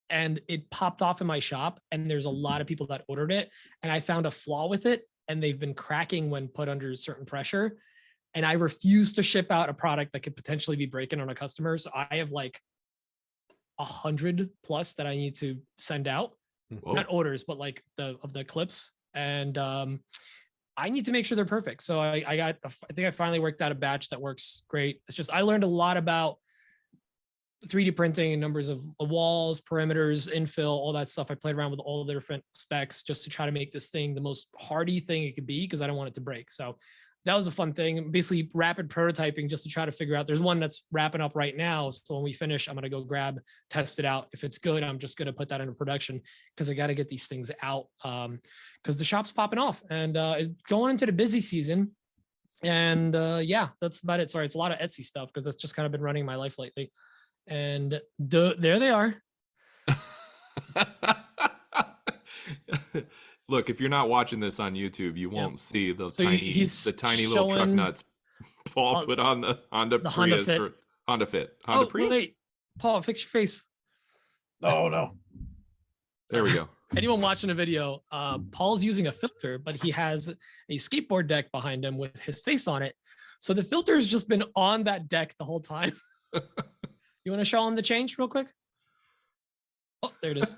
and it popped off in my shop, and there's a lot of people that ordered it, and I found a flaw with it, and they've been cracking when put under certain pressure, and I refuse to ship out a product that could potentially be breaking on a customer. So I have like 100 plus that I need to send out. Whoa. Not orders, but like the clips, and I need to make sure they're perfect. So I think I finally worked out a batch that works great. It's just I learned a lot about 3D printing and numbers of walls, perimeters, infill, all that stuff. I played around with all the different specs just to try to make this thing the most hardy thing it could be, because I don't want it to break. So that was a fun thing. Basically rapid prototyping just to try to figure out. There's one that's wrapping up right now. So when we finish, I'm going to go test it out. If it's good, I'm just going to put that into production because I got to get these things out because the shop's popping off and going into the busy season. And yeah, that's about it. Sorry, it's a lot of Etsy stuff because that's just kind of been running my life lately. And there they are. Look, if you're not watching this on YouTube, you won't see the So he's tiny little truck showing, nuts Paul put on the Honda the Honda Prius Fit. or Honda Fit. Honda Prius. Wait, Paul, fix your face. Oh no. There we go. Anyone watching the video, Paul's using a filter, but he has a skateboard deck behind him with his face on it. So the filter has just been on that deck the whole time. You want to show him the change real quick? Oh, there it is.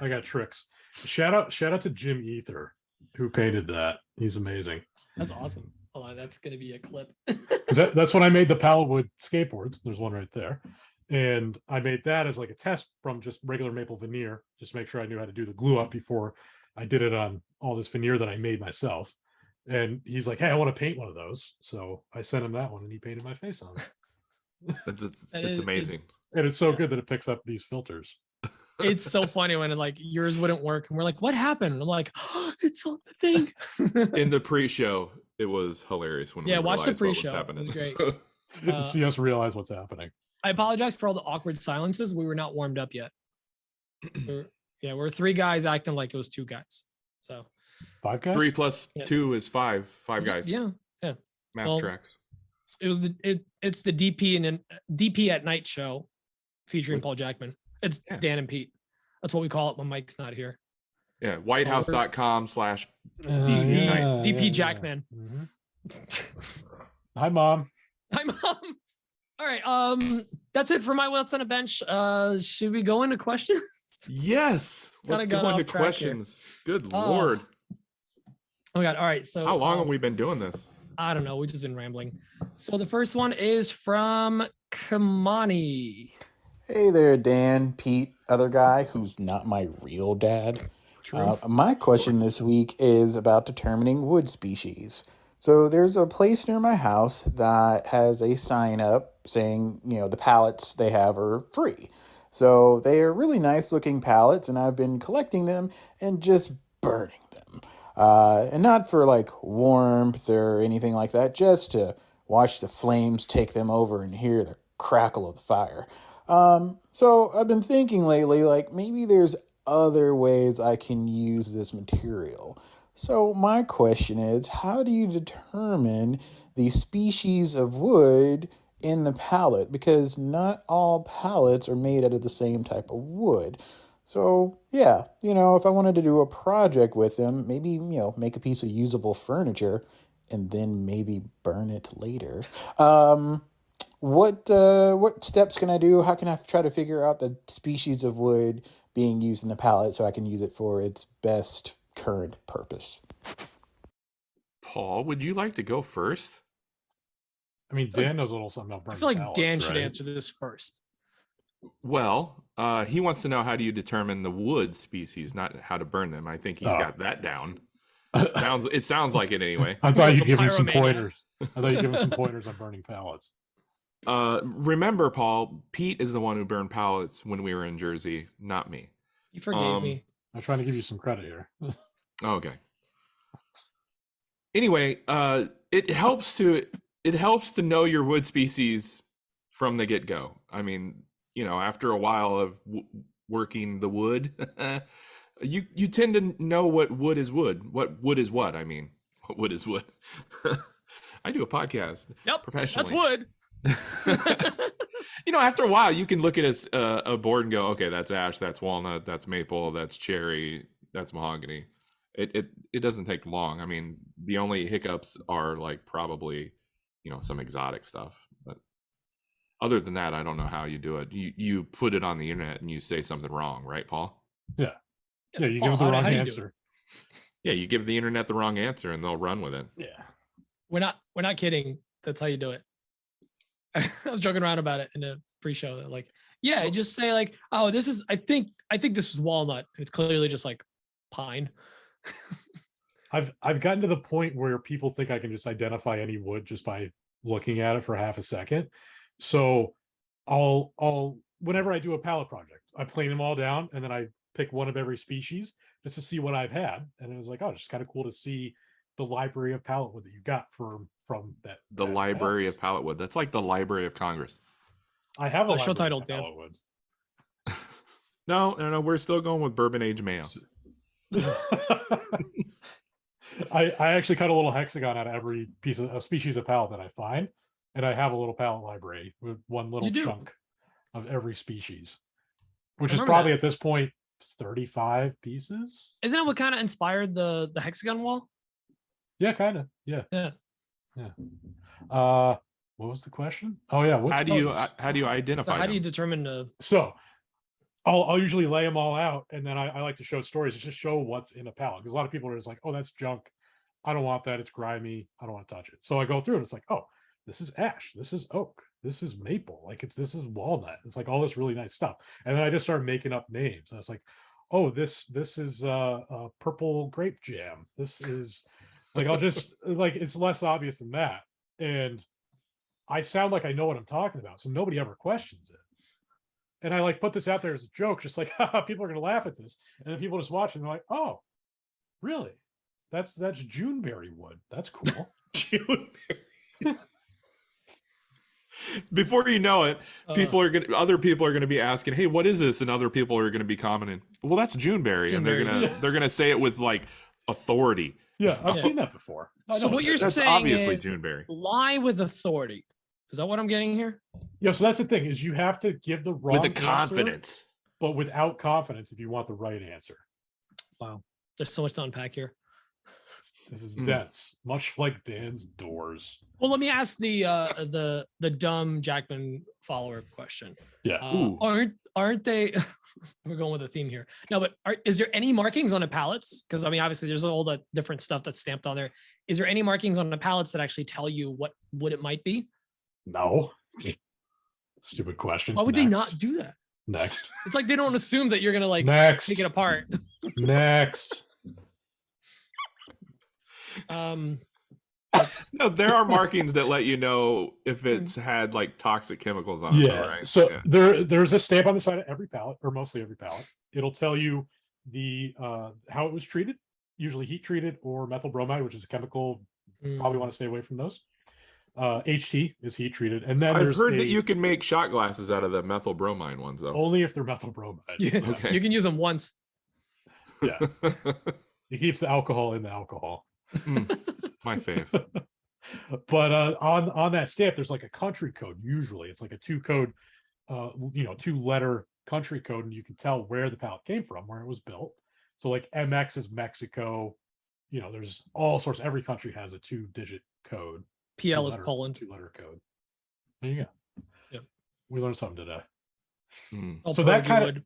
I got tricks. Shout out to Jim Ether who painted that. He's amazing. That's awesome. Hold on, that's gonna be a clip. 'Cause that's when I made the pallet wood skateboards. There's one right there. And I made that as like a test from just regular maple veneer, just to make sure I knew how to do the glue up before I did it on all this veneer that I made myself. And he's like, hey, I want to paint one of those. So I sent him that one and he painted my face on it. It's amazing. And it's so good that it picks up these filters. It's so funny when like yours wouldn't work, and we're like, "What happened?" And I'm like, oh, "It's on the thing." In the pre-show, it was hilarious when Yeah, we realized watch the what pre-show. was happening. It was great. See us realize what's happening. I apologize for all the awkward silences. We were not warmed up yet. We're three guys acting like it was two guys. So 5 guys? 3 plus Yeah. 2 is 5. 5 guys. yeah, Math Well, tracks. it was it's the DP at Night show featuring Paul Jackman. It's Yeah. Dan and Pete. That's what we call it when Mike's not here. Yeah, whitehouse.com/ DP Jackman. Mhm. Hi, Mom. Hi, Mom. All right. That's it for my What's on a Bench. Should we go into questions? Yes. Let's got go off into track here. questions. Good Oh, Lord. Oh my God. All right. So How long have we been doing this? I don't know. We've just been rambling. So the first one is from Kimani. Hey there, Dan, Pete, other guy who's not my real dad. True. My question this week is about determining wood species. So there's a place near my house that has a sign up saying, the pallets they have are free. So they are really nice looking pallets, and I've been collecting them and just burning them. And not for like warmth or anything like that, just to watch the flames take them over and hear the crackle of the fire. So I've been thinking lately, like maybe there's other ways I can use this material. So my question is, how do you determine the species of wood in the pallet? Because not all pallets are made out of the same type of wood. So yeah, if I wanted to do a project with them, maybe, make a piece of usable furniture and then maybe burn it later. What steps can I do? How can I try to figure out the species of wood being used in the pallet so I can use it for its best current purpose? Paul, would you like to go first? I mean, Dan knows a little something about I burning feel like pallets, Dan should right? answer this first. Well, he wants to know, how do you determine the wood species, not how to burn them. I think he's got that down. It sounds like it anyway. I thought you'd A give him some pyromaniac. pointers. I thought you'd give him some pointers on burning pallets. Remember, Paul, Pete is the one who burned pallets when we were in Jersey, not me. You forgave me. I'm trying to give you some credit here. Okay. Anyway, it helps to know your wood species from the get-go. I mean, after a while of working the wood, you tend to know what wood is wood. What wood is what? I mean, what wood is wood? I do a podcast. Yep, professionally. that's wood. After a while, you can look at a board and go, okay, that's ash, that's walnut, that's maple, that's cherry, that's mahogany. It doesn't take long. I mean, the only hiccups are like probably, some exotic stuff. But other than that, I don't know how you do it. You put it on the internet and you say something wrong, right, Paul? Yeah. Yes, You Paul, give the how wrong do you do answer. Yeah, you give the internet the wrong answer and they'll run with it. Yeah. We're not kidding. That's how you do it. I was joking around about it in the pre-show. Like, yeah, just say like, oh, this is. I think this is walnut. It's clearly just like pine. I've gotten to the point where people think I can just identify any wood just by looking at it for half a second. So I'll whenever I do a pallet project, I plane them all down and then I pick one of every species just to see what I've had. And it was like, oh, it's just kind of cool to see the library of pallet wood that you got from that. The library of pallet wood. That's like the Library of Congress. I have a Show library title, of Dan. pallet wood. No, we're still going with bourbon aged mayo. I actually cut a little hexagon out of every piece of a species of pallet that I find, and I have a little pallet library with one little chunk of every species, which is probably at this point 35 pieces. Isn't it what kind of inspired the hexagon wall? Yeah, kind of. Yeah. What was the question? Oh yeah, How do you identify? So how do you them? determine the? So I'll usually lay them all out, and then I like to show stories, just show what's in a pallet, because a lot of people are just like, oh, that's junk, I don't want that, it's grimy, I don't want to touch it. So I go through and it's like, oh, this is ash, this is oak, this is maple, like this is walnut, it's like all this really nice stuff. And then I just started making up names, and it's like, oh, this is purple grape jam, this is like, I'll just like, it's less obvious than that, and I sound like I know what I'm talking about, so nobody ever questions it. And I like put this out there as a joke, just like, haha, people are gonna laugh at this. And then people just watch and they're like, oh, really? That's Juneberry wood. That's cool. Juneberry. Before you know it, other people are gonna be asking, hey, what is this? And other people are gonna be commenting, well, that's Juneberry. And they're gonna say it with like authority. Yeah, I've seen that before. So what you're that's saying obviously is Juneberry. lie with authority. Is that what I'm getting here? Yeah, so that's the thing, is you have to give the wrong With the confidence. answer, but without confidence if you want the right answer. Wow. There's so much to unpack here. This is dense, much like Dan's doors. Well, let me ask the dumb Jackman follower question. Yeah. Aren't they? We're going with a theme here. No, but is there any markings on the pallets? Because I mean, obviously, there's all the different stuff that's stamped on there. Is there any markings on the pallets that actually tell you what it might be? No. Stupid question. Why would they not do that? Next. It's like they don't assume that you're gonna like Next. take it apart. Next. No, there are markings that let you know if it's had like toxic chemicals on it. Yeah. Though, right? So there's a stamp on the side of every pallet, or mostly every pallet. It'll tell you the how it was treated, usually heat treated or methyl bromide, which is a chemical. Probably want to stay away from those. HT is heat treated, and then I've heard that you can make shot glasses out of the methyl bromide ones, though. Only if they're methyl bromide. Yeah. Okay. You can use them once. Yeah. It keeps the alcohol in the alcohol. My fave. But on that stamp, there's like a country code. Usually, it's like a 2-code, 2-letter country code, and you can tell where the pallet came from, where it was built. So like MX is Mexico. There's all sorts. Every country has a 2-digit code. PL is Poland. 2-letter code. There you go. Yep. We learned something today. I'll So that kind of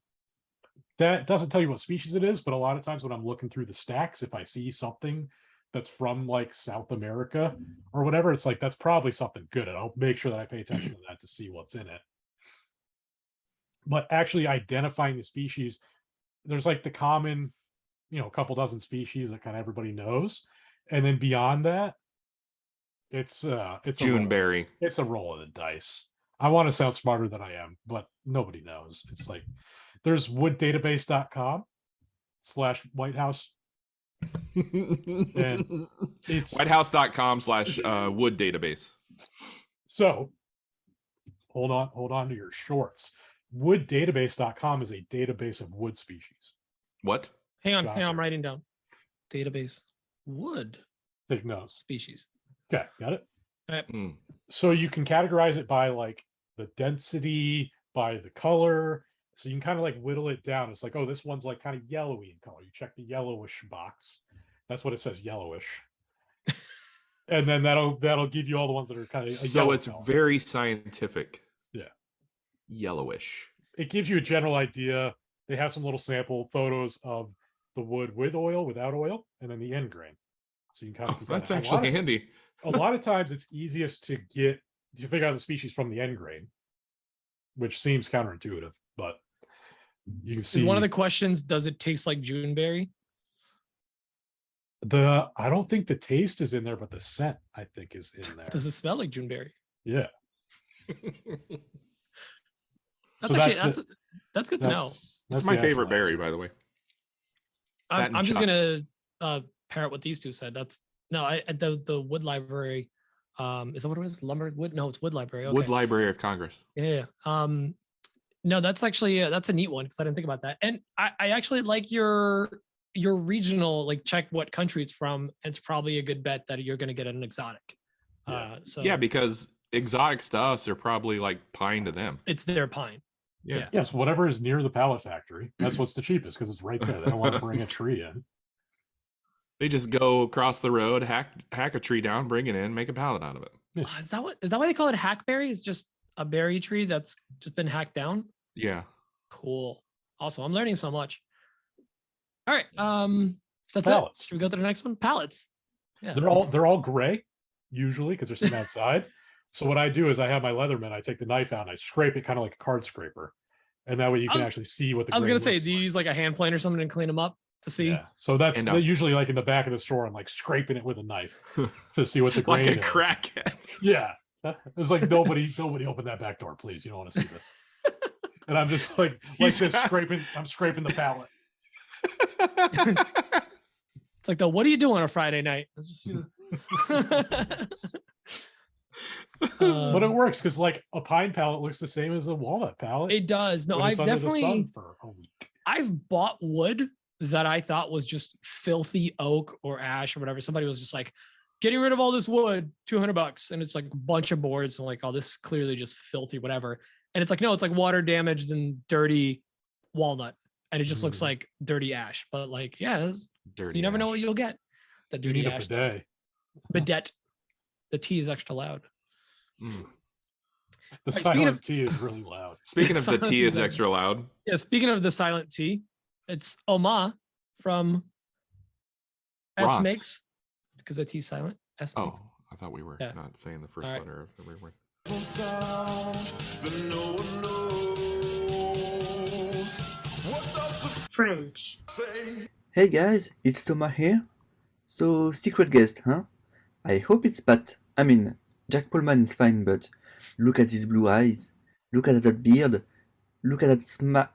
that doesn't tell you what species it is, but a lot of times when I'm looking through the stacks, if I see something that's from like South America or whatever, it's like that's probably something good, and I'll make sure that I pay attention to that to see what's in it. But actually identifying the species, there's like the common, a couple dozen species that kind of everybody knows, and then beyond that, it's Juneberry. It's a roll of the dice. I want to sound smarter than I am, but nobody knows. It's like there's wooddatabase.com/White House. And it's whitehouse.com/wood database. So hold on to your shorts. Wooddatabase.com is a database of wood species. What? Hang on, I'm writing down. Database wood. Take notes. Species. Okay, got it? All right. So you can categorize it by like the density, by the color. So you can kind of like whittle it down. It's like, oh, this one's like kind of yellowy in color. You check the yellowish box. That's what it says, yellowish. And then that'll give you all the ones that are kind of so it's color. Very scientific. Yeah. Yellowish. It gives you a general idea. They have some little sample photos of the wood with oil, without oil, and then the end grain. So you can kind of that's actually handy. A lot of times it's easiest to figure out the species from the end grain, which seems counterintuitive, but you can see. Is one of the questions, does it taste like Juneberry? I don't think the taste is in there, but the scent I think is in there. Does it smell like Juneberry? Yeah. That's good to know. That's my favorite berry, by the way. I'm just gonna parrot what these two said. The wood library. Is that what it was? Wood? No, it's wood library. Okay. Wood Library of Congress. Yeah. No, that's actually that's a neat one because I didn't think about that. And I actually like your regional, like check what country it's from. It's probably a good bet that you're going to get an exotic. Yeah, because exotics to us are probably like pine to them. It's their pine. Yeah. Yes, whatever is near the pallet factory. That's what's the cheapest because it's right there. They don't want to bring a tree in. They just go across the road, hack a tree down, bring it in, make a pallet out of it. Yeah. Is that why they call it hackberry? It's just a berry tree that's just been hacked down? Yeah. Cool. Awesome. I'm learning so much. All right. That's pallets. Should we go to the next one? Pallets. Yeah. They're all gray, usually, because they're sitting outside. So what I do is I have my Leatherman, I take the knife out and I scrape it kind of like a card scraper. And that way you can actually see what the I was gonna say, looks do you like. use like a hand plane or something and clean them up to see? Yeah. So that's usually like in the back of the store. I'm like scraping it with a knife to see what the grain like a is. crackhead. Yeah. It's like nobody open that back door, please. You don't want to see this. And I'm just like this scraping. I'm scraping the pallet. It's like, what do you do on a Friday night? It's just, but it works because like a pine pallet looks the same as a walnut pallet. It does. No, I've definitely for a week. I've bought wood that I thought was just filthy oak or ash or whatever. Somebody was just like, getting rid of all this wood, $200, and it's like a bunch of boards. I'm like, oh, this is clearly just filthy, whatever. And it's like, no, it's like water damaged and dirty walnut, and it just looks like dirty ash. But like, yeah, dirty. You never know what you'll get. The dirty you need ash. A bidet. The T is extra loud. The silent T is really loud. Speaking of the T is extra loud. Yeah, speaking of the silent T, it's Oma from S Makes, because the T is silent. S Makes. Oh, I thought we were not saying the first letter of every word. French. Hey guys, it's Thomas here. So, secret guest, huh? I hope it's Pat. I mean, Jack Pullman is fine, but look at his blue eyes. Look at that beard. Look at that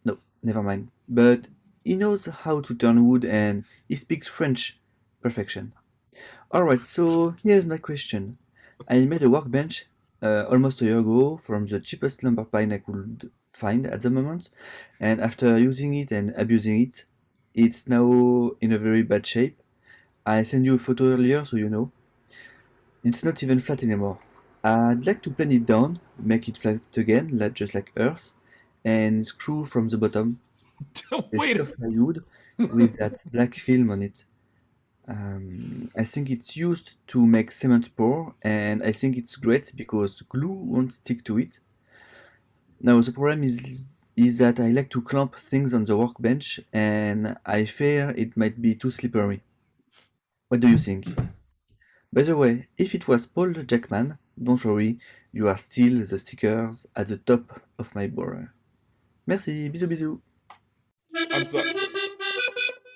no, never mind. But he knows how to turn wood and he speaks French. Perfection. Alright, so here's my question. I made a workbench almost a year ago from the cheapest lumber pine I could find at the moment. And after using it and abusing it, It's now in a very bad shape. I sent you a photo earlier, so you know. It's not even flat anymore. I'd like to plane it down, make it flat again, just like Earth, and screw from the bottom a Wait. sheet of plywood with that black film on it. I think it's used to make cement pour, and I think it's great because glue won't stick to it. Now the problem is that I like to clamp things on the workbench, and I fear it might be too slippery. What do you think? By the way, if it was Paul Jackman, don't worry, you are still the stickers at the top of my border. Merci, bisous bisous. I'm sorry.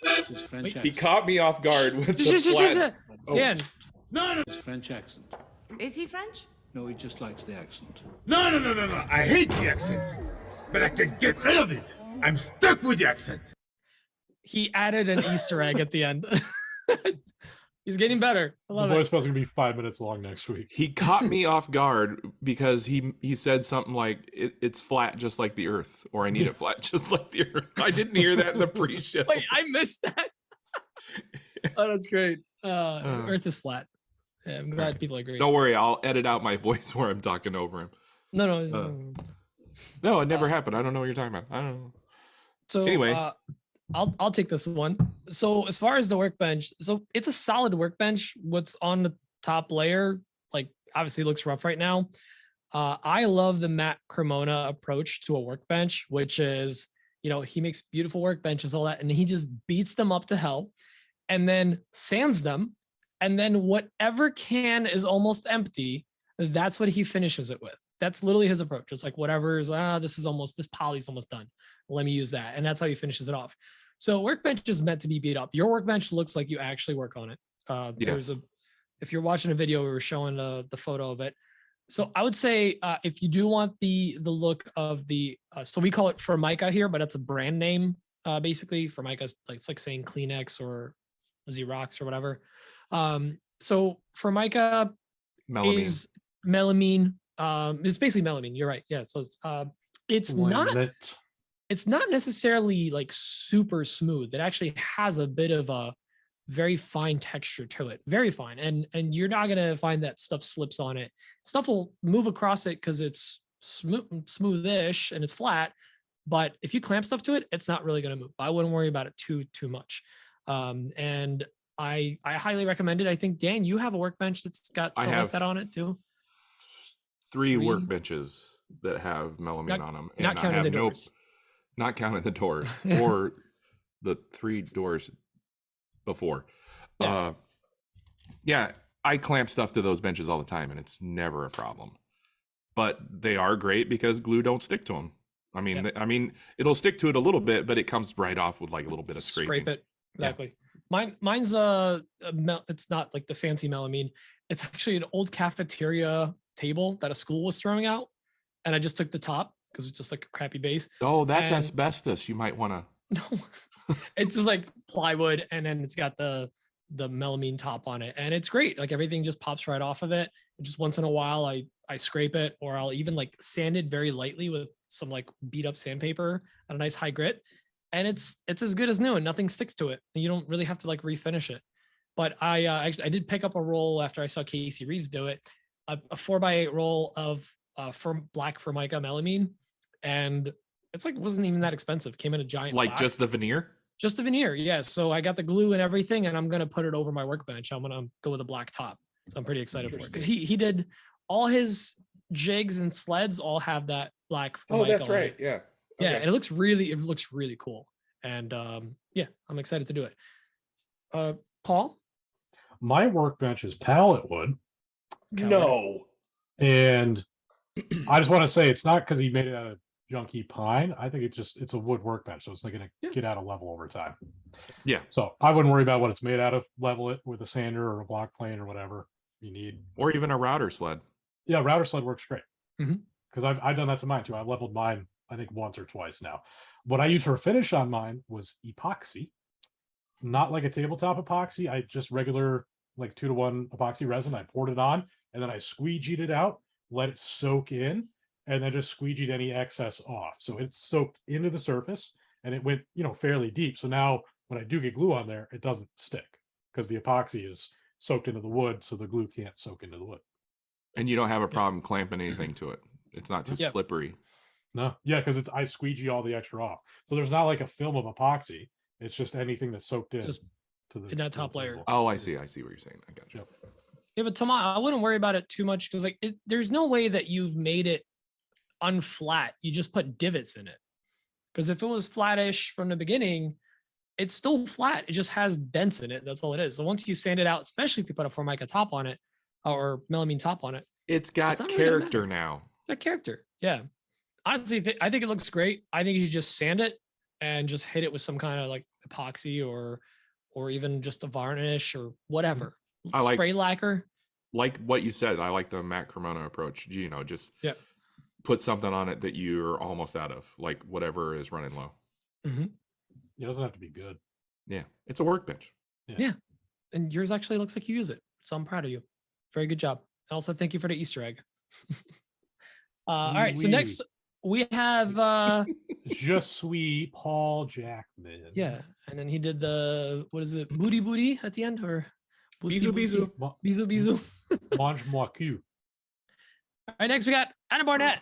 It's his French He accent. caught me off guard with the flat. Dan, His French accent. Is he French? No, he just likes the accent. No. I hate the accent. But I can get rid of it. I'm stuck with the accent. he added an Easter egg at the end. He's getting better. I The love voice it. spell's gonna be 5 minutes long next week. He caught me off guard because he said something like it's flat just like the earth, or I need it flat just like the earth. I didn't hear that in the pre-show. Wait, I missed that. Oh, that's great. Earth is flat. Yeah, I'm glad people agree. Don't worry, I'll edit out my voice where I'm talking over him. No. No, it never happened. I don't know what you're talking about. I don't know. So Anyway. I'll take this one. So as far as the workbench, so it's a solid workbench. What's on the top layer, like obviously looks rough right now. I love the Matt Cremona approach to a workbench, which is, he makes beautiful workbenches, all that, and he just beats them up to hell and then sands them. And then whatever can is almost empty, that's what he finishes it with. That's literally his approach. It's like whatever's, this poly's almost done. Let me use that. And that's how he finishes it off. So workbench is meant to be beat up. Your workbench looks like you actually work on it. Yes. If you're watching a video, we were showing the photo of it. So I would say if you do want the look of the, so we call it Formica here, but it's a brand name. Basically Formica, it's like saying Kleenex or Xerox or whatever. So Formica Melamine. is melamine. It's basically melamine. You're right. Yeah. So it's not necessarily like super smooth. It actually has a bit of a very fine texture to it, very fine. And you're not going to find that stuff slips on it. Stuff will move across it because it's smoothish and it's flat. But if you clamp stuff to it, it's not really going to move. I wouldn't worry about it too much. And I highly recommend it. I think, Dan, you have a workbench that's got something like that on it too. Three workbenches that have melamine on them. Not counting the doors. Not counting the doors or the 3 doors before. Yeah. I clamp stuff to those benches all the time and it's never a problem. But they are great because glue don't stick to them. I mean, it'll stick to it a little bit, but it comes right off with like a little bit of scraping. Scrape it. Exactly. Yeah. Mine's it's not like the fancy melamine. It's actually an old cafeteria table that a school was throwing out. And I just took the top because it's just like a crappy base. Oh, that's asbestos. You might want to. No, it's just like plywood, and then it's got the melamine top on it, and it's great. Like everything just pops right off of it. And just once in a while, I scrape it, or I'll even like sand it very lightly with some like beat up sandpaper at a nice high grit, and it's as good as new, and nothing sticks to it. And you don't really have to like refinish it. But I did pick up a roll after I saw Casey Reeves do it, a 4x8 roll of black Formica melamine, and it's like wasn't even that expensive. Came in a giant box. Just the veneer. Just the veneer, yes. So I got the glue and everything, and I'm gonna put it over my workbench. I'm gonna go with a black top. So I'm pretty excited for it because he did all his jigs and sleds all have that black. Oh, that's right. Yeah. Okay. Yeah, and it looks really cool. And yeah, I'm excited to do it. Paul, My workbench is pallet wood. No. And I just want to say it's not because he made it out of junky pine. I think it's a wood workbench, so it's not going to get out of level over time. Yeah. So I wouldn't worry about what it's made out of. Level it with a sander or a block plane or whatever you need. Or even a router sled. Yeah, router sled works great. Mhm. Because I've done that to mine too. I've leveled mine, I think, once or twice now. What I used for a finish on mine was epoxy. Not like a tabletop epoxy. I just regular like 2-to-1 epoxy resin. I poured it on and then I squeegeed it out, let it soak in, and then just squeegeed any excess off. So it soaked into the surface and it went, fairly deep. So now when I do get glue on there, it doesn't stick because the epoxy is soaked into the wood, so the glue can't soak into the wood. And you don't have a problem clamping anything to it. It's not too slippery. No, yeah, because I squeegee all the extra off. So there's not like a film of epoxy. It's just anything that's soaked in Just to the in that top layer. Oh, I see. I see what you're saying. I got you. Yep. Yeah, but Tom, I wouldn't worry about it too much because like there's no way that you've made it unflat. You just put divots in it. Because if it was flattish from the beginning, it's still flat. It just has dents in it. That's all it is. So once you sand it out, especially if you put a Formica top on it or melamine top on it, it's got not really gonna character matter. now. That character, yeah. Honestly, I think it looks great. I think you should just sand it and just hit it with some kind of like epoxy or even just a varnish or whatever. I like- Spray lacquer. Like what you said, I like the Matt Cremona approach. You know, just put something on it that you're almost out of, like whatever is running low. Mm-hmm. It doesn't have to be good. Yeah, it's a workbench. Yeah. And yours actually looks like you use it. So I'm proud of you. Very good job. And also thank you for the Easter egg. All right. So next we have Je suis Paul Jackman. yeah. And then he did the what is it? Booty at the end or Bisou bisou. Bisou. Mange moi cul. All right, next we got Anna Barnett.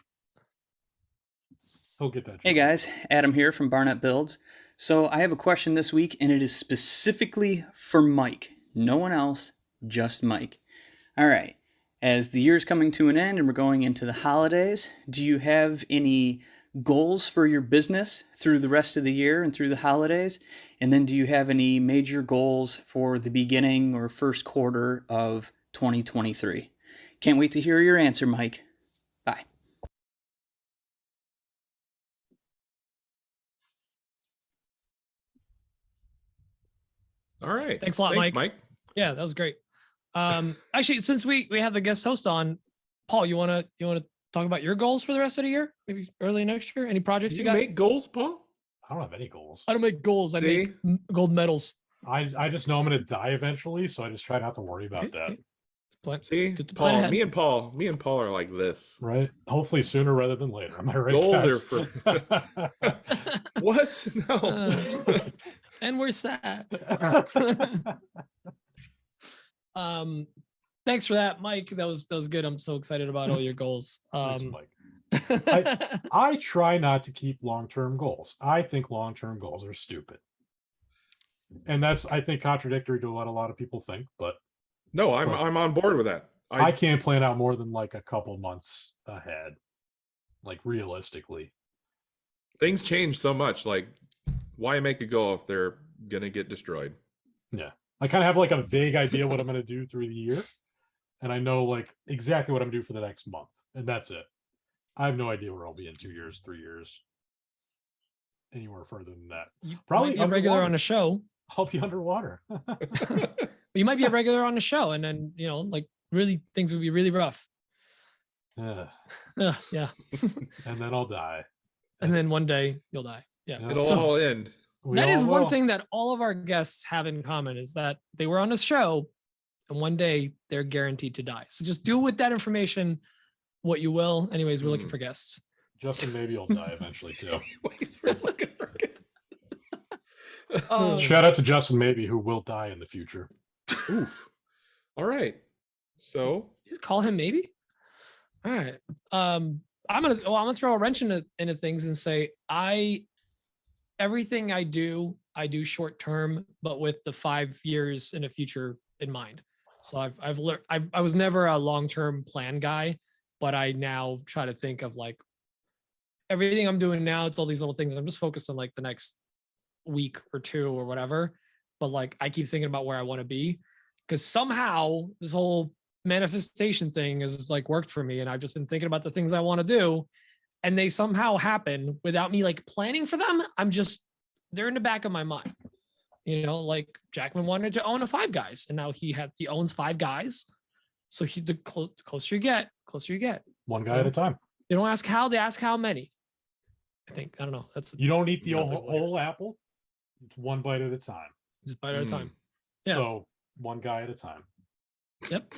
He'll get that. Hey guys, Adam here from Barnett Builds. So I have a question this week, and it is specifically for Mike. No one else, just Mike. All right, as the year's coming to an end and we're going into the holidays, do you have any goals for your business through the rest of the year and through the holidays? And then do you have any major goals for the beginning or first quarter of 2023? Can't wait to hear your answer, Mike. Bye. All right. Thanks a lot, Mike. Yeah, that was great. Actually, since we have the guest host on, Paul, you wanna talk about your goals for the rest of the year? Maybe early next year? Any projects you got? Make goals, Paul? I don't have any goals. I don't make goals. I make gold medals. I just know I'm going to die eventually, so I just try not to worry about that. Okay. See, Paul, me and Paul are like this, right? Hopefully sooner rather than later. Am I right? Goals guys? are for what? No. And we're sad. Thanks for that, Mike. That was good. I'm so excited about all your goals. Thanks, Mike. I try not to keep long-term goals. I think long-term goals are stupid. And that's, I think, contradictory to what a lot of people think, but no, I'm on board with that. I can't plan out more than like a couple months ahead, like realistically. Things change so much. Like, why make a goal if they're gonna get destroyed? Yeah, I kind of have like a vague idea what I'm going to do through the year, and I know like exactly what I'm going to do for the next month, and that's it. I have no idea where I'll be in 2 years, 3 years, anywhere further than that. You Probably might be a regular on the show. I'll be underwater. You might be a regular on the show, and then like really things would be really rough. Yeah. Yeah. And then I'll die. And then one day you'll die. Yeah. It'll all end. That is one thing that all of our guests have in common is that they were on this show, and one day they're guaranteed to die. So just do with that information what you will. Anyways, we're looking for guests. Justin maybe will die eventually too. We're looking for Shout out to Justin Maybe, who will die in the future. Oof. All right. So just call him Maybe. All right. I'm gonna throw a wrench into things and say everything I do short term, but with the 5 years in the future in mind. So I've learned I was never a long-term plan guy, but I now try to think of like everything I'm doing now. It's all these little things. I'm just focused on like the next week or two or whatever. But like I keep thinking about where I want to be, because somehow this whole manifestation thing has like worked for me, and I've just been thinking about the things I want to do, and they somehow happen without me like planning for them. They're in the back of my mind. Like Jackman wanted to own a Five Guys, and now he owns Five Guys. So the closer you get. One guy at a time. They don't ask how, they ask how many. I don't know. You don't eat the whole apple. It's one bite at a time. Just bite at a time. Yeah. So one guy at a time. Yep.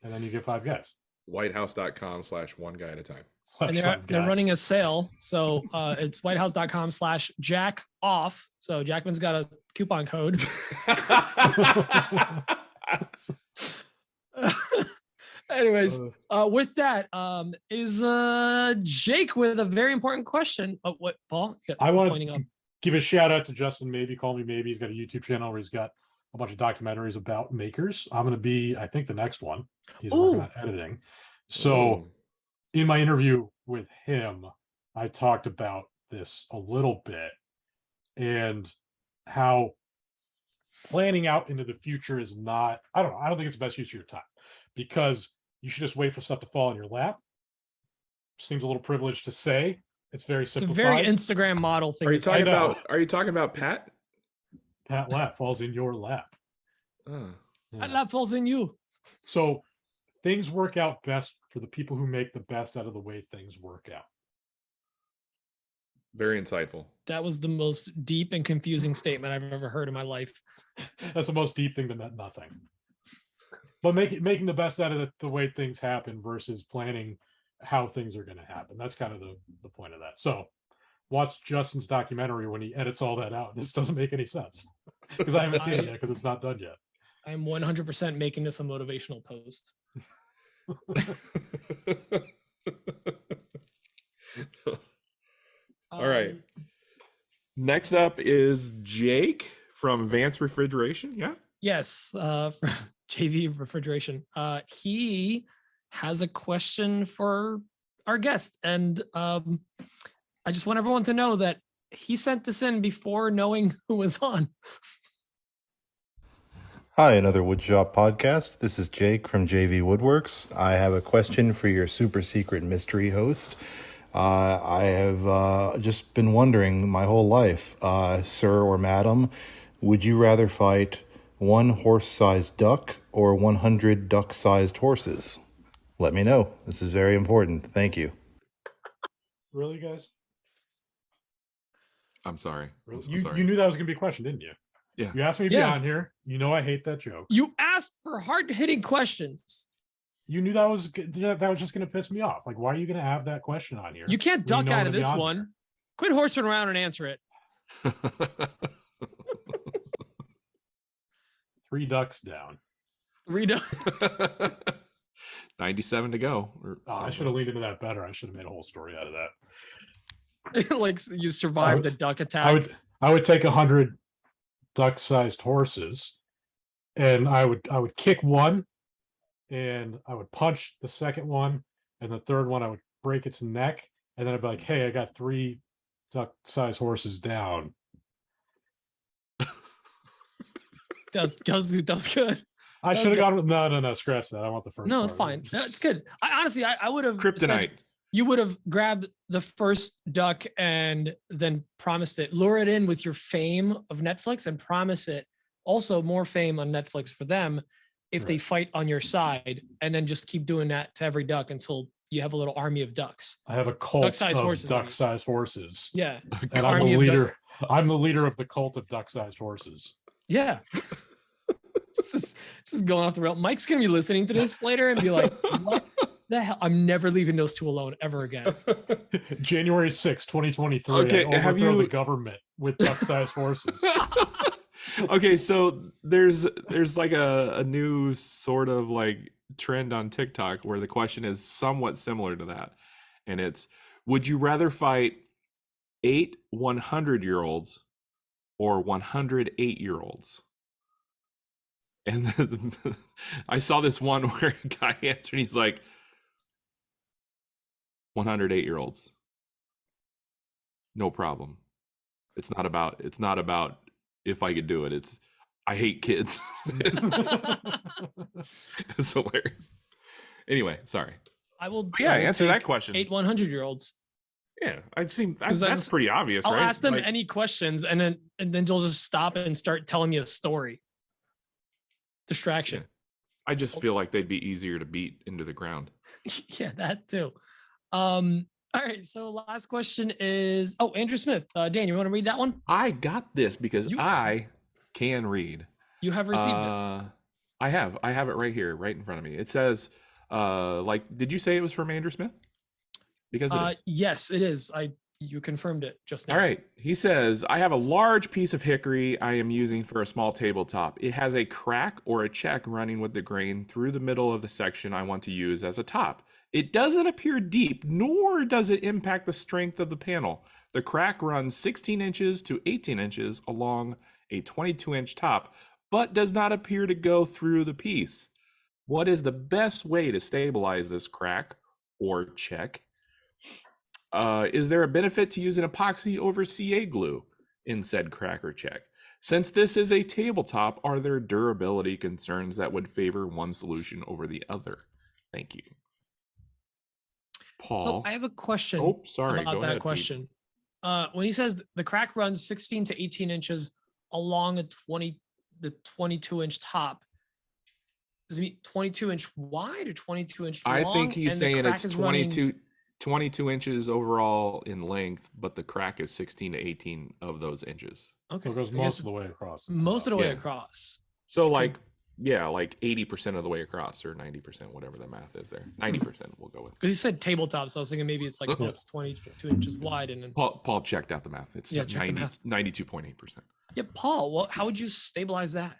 And then you get 5 guys. Whitehouse.com/one guy at a time. And they're running a sale. So it's whitehouse.com/Jack-off. So Jackman's got a coupon code. Anyways, with that, is Jake with a very important question. Oh, what, Paul? I want to give a shout out to Justin Maybe. Call me Maybe. He's got a YouTube channel where he's got a bunch of documentaries about makers. I'm going to be, I think, the next one. He's working on editing. So in my interview with him, I talked about this a little bit and how planning out into the future is not, I don't think it's the best use of your time, because you should just wait for stuff to fall in your lap. Seems a little privileged to say. It's very simplified. It's a very Instagram model thing. Are you talking about Pat? Pat lap falls in your lap. Pat lap falls in you. So things work out best for the people who make the best out of the way things work out. Very insightful. That was the most deep and confusing statement I've ever heard in my life. That's the most deep thing that meant nothing. But making the best out of the way things happen versus planning how things are going to happen. That's kind of the point of that. So watch Justin's documentary when he edits all that out. This doesn't make any sense because I haven't seen it yet because it's not done yet. I'm 100% making this a motivational post. All right. Next up is Jake from Advanced Refrigeration. Yeah. Yes. JV Refrigeration. He has a question for our guest. And I just want everyone to know that he sent this in before knowing who was on. Hi, another Woodshop podcast. This is Jake from JV Woodworks. I have a question for your super secret mystery host. I have just been wondering my whole life, sir or madam, would you rather fight one horse-sized duck or 100 duck-sized horses? Let me know. This is very important. Thank you. Really, guys? I'm sorry. Really? I'm sorry. You knew that was going to be a question, didn't you? Yeah. You asked me to be on here. You know I hate that joke. You asked for hard-hitting questions. You knew that was just going to piss me off. Like, why are you going to have that question on here? You can't duck out of this one. Here? Quit horsing around and answer it. 3 ducks down. 3 ducks. 97 to go. I should have leaned into that better. I should have made a whole story out of that. Like you survived the duck attack. I would take 100 duck-sized horses, and I would kick one, and I would punch the second one, and the third one I would break its neck, and then I'd be like, "Hey, I got 3 duck-sized horses down." That was good. I should have gone with no, scratch that. I want the first. No, it's fine. It's good. I would have kryptonite. You would have grabbed the first duck and then promised it, lure it in with your fame of Netflix, and promise it also more fame on Netflix for them if they fight on your side, and then just keep doing that to every duck until you have a little army of ducks. I have a cult duck-sized of horses, duck-sized horses. Yeah, and I'm the leader. I'm the leader of the cult of duck-sized horses. Yeah. This is just going off the rail. Mike's gonna be listening to this later and be like, "What the hell? I'm never leaving those two alone ever again." January 6, 2023. Okay, have you the government with duck-sized horses? Okay, so there's like a new sort of like trend on TikTok where the question is somewhat similar to that, and it's: would you rather fight 8 100-year-olds or 108-year-olds? And I saw this one where a guy answered, and he's like, 108-year-olds. No problem. It's not about if I could do it. It's I hate kids. It's hilarious. Anyway, sorry. I will. Answer that question. 8 100-year-olds. Yeah, that's pretty obvious, I'll right? ask them any questions, and then they'll just stop and start telling me a story. Distraction. Yeah. I just feel like they'd be easier to beat into the ground. Yeah, that too. All right, so last question is Andrew Smith. Dan, you want to read that one? I got this because I can read. You have received it. I have it right here, right in front of me. It says, did you say it was from Andrew Smith? Because it is. Yes, it is. You confirmed it just now. All right. He says, I have a large piece of hickory I am using for a small tabletop. It has a crack or a check running with the grain through the middle of the section I want to use as a top. It doesn't appear deep, nor does it impact the strength of the panel. The crack runs 16 inches to 18 inches along a 22-inch top, but does not appear to go through the piece. What is the best way to stabilize this crack or check? Is there a benefit to using epoxy over CA glue in said crack or check? Since this is a tabletop, are there durability concerns that would favor one solution over the other? Thank you. Paul. So I have a question about Go that ahead, question. When he says the crack runs 16 to 18 inches along the 22-inch top, does it mean 22-inch wide or 22-inch long? I think he's saying it's 22 running... inches overall in length, but the crack is 16 to 18 of those inches. Okay. So it goes most of the way across. Most of the way across. So like 80% of the way across, or 90%, whatever the math is there. 90% we'll go with. Because he said tabletop, so I was thinking maybe it's like it's 22 inches wide. And then Paul checked out the math. It's 92.8%. Yeah, Paul, how would you stabilize that?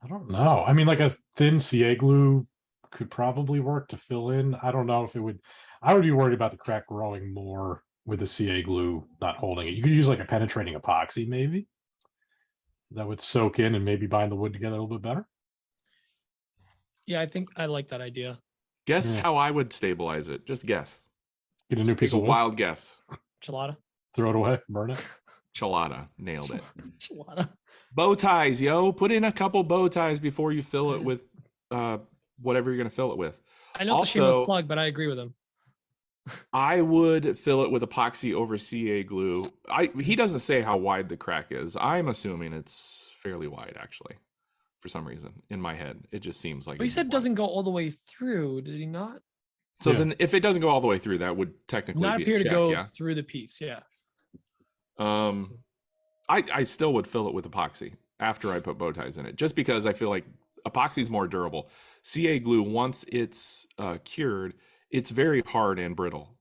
I don't know. I mean, like a thin CA glue could probably work to fill in. I don't know if it would. I would be worried about the crack growing more with the CA glue not holding it. You could use like a penetrating epoxy, maybe that would soak in and maybe bind the wood together a little bit better. Yeah, I think I like that idea. Guess how I would stabilize it. Just guess. Get a new piece of wood. Wild guess. Chilada. Throw it away. Burn it. Chilada. Nailed it. Chilada. Bow ties, yo. Put in a couple bow ties before you fill it with whatever you're going to fill it with. I know it's a shameless plug, but I agree with him. I would fill it with epoxy over CA glue. He doesn't say how wide the crack is. I'm assuming it's fairly wide, actually, for some reason. In my head, it just seems like. But he said it doesn't go all the way through. Did he not? So then, if it doesn't go all the way through, that would technically not be appear a check, to go through the piece. Yeah. I still would fill it with epoxy after I put bow ties in it, just because I feel like epoxy is more durable. CA glue, once it's cured, it's very hard and brittle,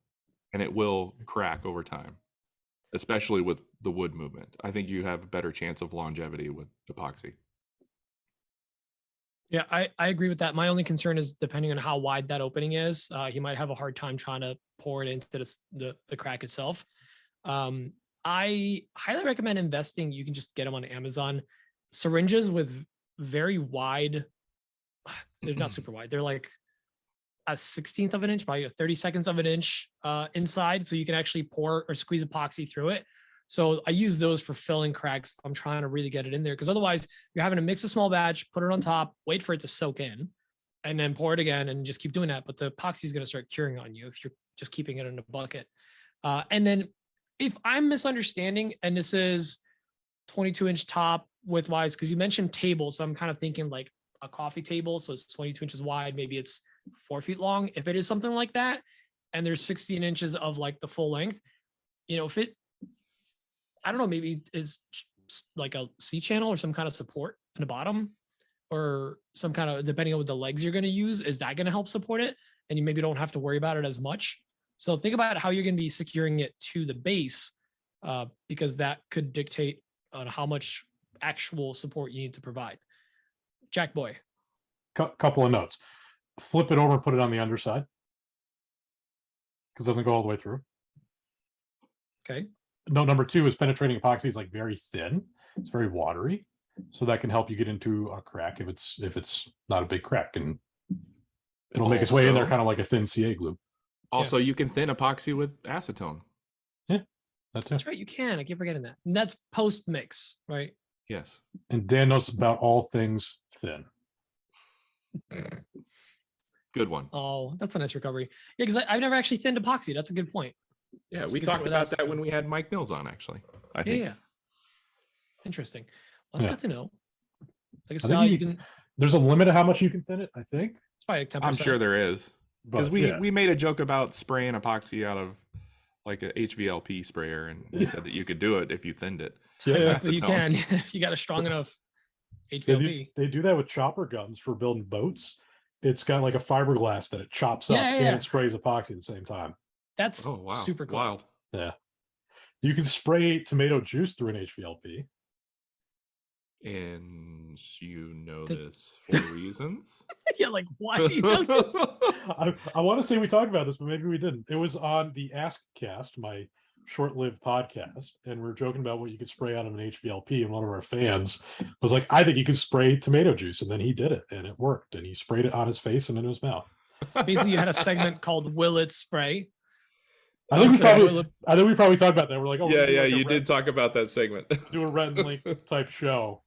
and it will crack over time, especially with the wood movement. I think you have a better chance of longevity with epoxy. Yeah, I agree with that. My only concern is depending on how wide that opening is, he might have a hard time trying to pour it into the crack itself. I highly recommend investing. You can just get them on Amazon. Syringes with very wide, they're not super wide. They're like a 16th of an inch by 32nds of an inch inside. So you can actually pour or squeeze epoxy through it. So I use those for filling cracks. I'm trying to really get it in there because otherwise you're having to mix a small batch, put it on top, wait for it to soak in, and then pour it again and just keep doing that. But the epoxy is going to start curing on you if you're just keeping it in a bucket. And then if I'm misunderstanding, and this is 22-inch top width-wise, because you mentioned table, so I'm kind of thinking like a coffee table, so it's 22 inches wide, maybe it's 4 feet long. If it is something like that, and there's 16 inches of like the full length, if it, I don't know, maybe is like a C channel or some kind of support in the bottom, or some kind of, depending on what the legs you're going to use, is that going to help support it? And you maybe don't have to worry about it as much. So think about how you're going to be securing it to the base, because that could dictate on how much actual support you need to provide. Jack Boy. Couple of notes. Flip it over, put it on the underside, because it doesn't go all the way through. Okay. Note number 2 is penetrating epoxy is like very thin. It's very watery, so that can help you get into a crack if it's not a big crack, and it'll make its way in there kind of like a thin CA glue. Also, you can thin epoxy with acetone. Yeah, that's right. You can. I keep forgetting that. And that's post mix, right? Yes. And Dan knows about all things thin. Good one. Oh, that's a nice recovery. Yeah, because I've never actually thinned epoxy. That's a good point. Yeah, we talked about that when we had Mike Mills on, actually. I think. Yeah. Interesting. Well, that's good to know. I guess I now you can. There's a limit of how much you can thin it, I think. It's probably like 10%. I'm sure there is. Because we made a joke about spraying epoxy out of like a HVLP sprayer, and he said that you could do it if you thinned it. Yeah, you can if you got a strong enough HVLP. They do that with chopper guns for building boats. it's got like a fiberglass that it chops up Yeah. and it sprays epoxy at the same time. That's super cool. Wild. Yeah. You can spray tomato juice through an HVLP. And you know this for reasons? Yeah, like why do you know this? I want to say we talked about this, but maybe we didn't. It was on the Askcast, my short-lived podcast, and we were joking about what you could spray out of an HVLP, and one of our fans was like, I think you could spray tomato juice, and then he did it, and it worked, and he sprayed it on his face and in his mouth. Basically, you had a segment called Will It Spray? I think we probably talked about that. We're like, oh, yeah, you did talk about that segment. Do a Red and Link type show.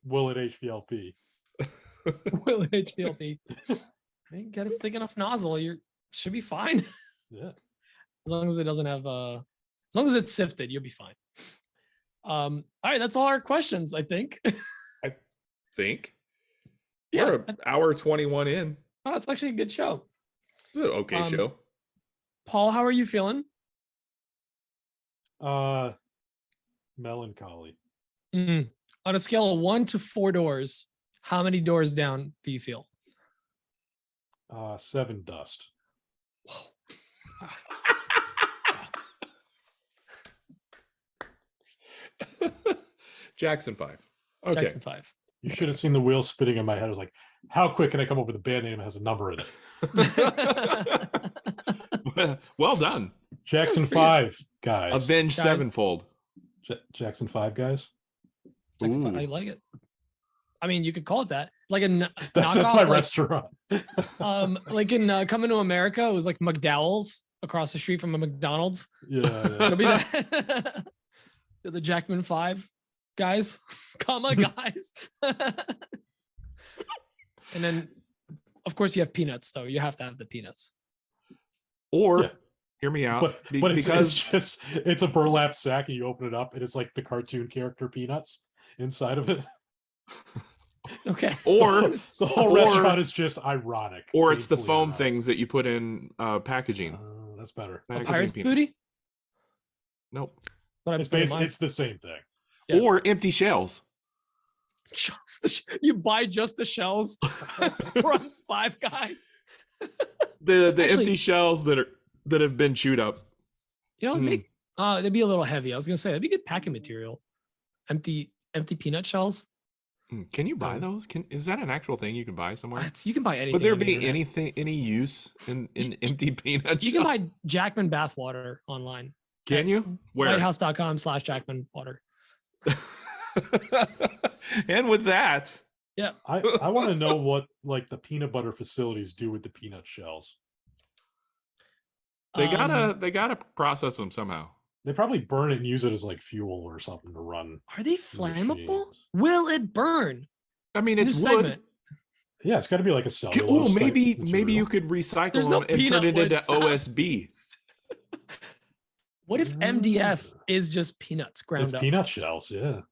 Will it HVLP? Will it HVLP? You got a thick enough nozzle, you should be fine. Yeah. As long as it doesn't have as long as it's sifted, you'll be fine. All right, that's all our questions, I think. I think. Yeah. We're an hour 21 in. Oh, it's actually a good show. It's an okay show. Paul, how are you feeling? Melancholy. On a scale of 1 to 4 doors, how many doors down do you feel? 7 dust. Jackson 5. Okay. Jackson 5. You should have seen the wheels spinning in my head. I was like, how quick can I come up with a band name that has a number in it? Well done. Jackson 5, guys. Avenge Sevenfold. Jackson 5, guys. Jackson 5, I like it. I mean, you could call it that. Like a that's my restaurant. Like in Coming to America, it was like McDowell's across the street from a McDonald's. Yeah. It'll be that. The Jackman 5 guys, guys. And then, of course, you have peanuts, though. You have to have the peanuts. Or, hear me out. But it's a burlap sack, and you open it up, and it's like the cartoon character Peanuts inside of it. Okay. Or the whole restaurant is just ironic. Or it's the foam things that you put in packaging. That's better. A pirate's booty? Nope. It's the same thing. Yeah. Or empty shells. You buy just the shells from Five Guys. The empty shells that have been chewed up. You know, they'd be a little heavy. I was gonna say that'd be good packing material. Empty peanut shells. Can you buy those? Is that an actual thing you can buy somewhere? You can buy anything. Would there be any use in empty peanut? You can buy Jackman bathwater online. Can you? Where? Whitehouse.com/JackmanWater. And with that, yeah, I want to know what like the peanut butter facilities do with the peanut shells. They gotta process them somehow. They probably burn it and use it as like fuel or something to run. Are they flammable? Will it burn? I mean, it's wood. Segment. Yeah, it's got to be like a cellulose. Oh, maybe you could recycle them and turn it into OSB. What if MDF is just peanuts ground up? Peanut shells, yeah.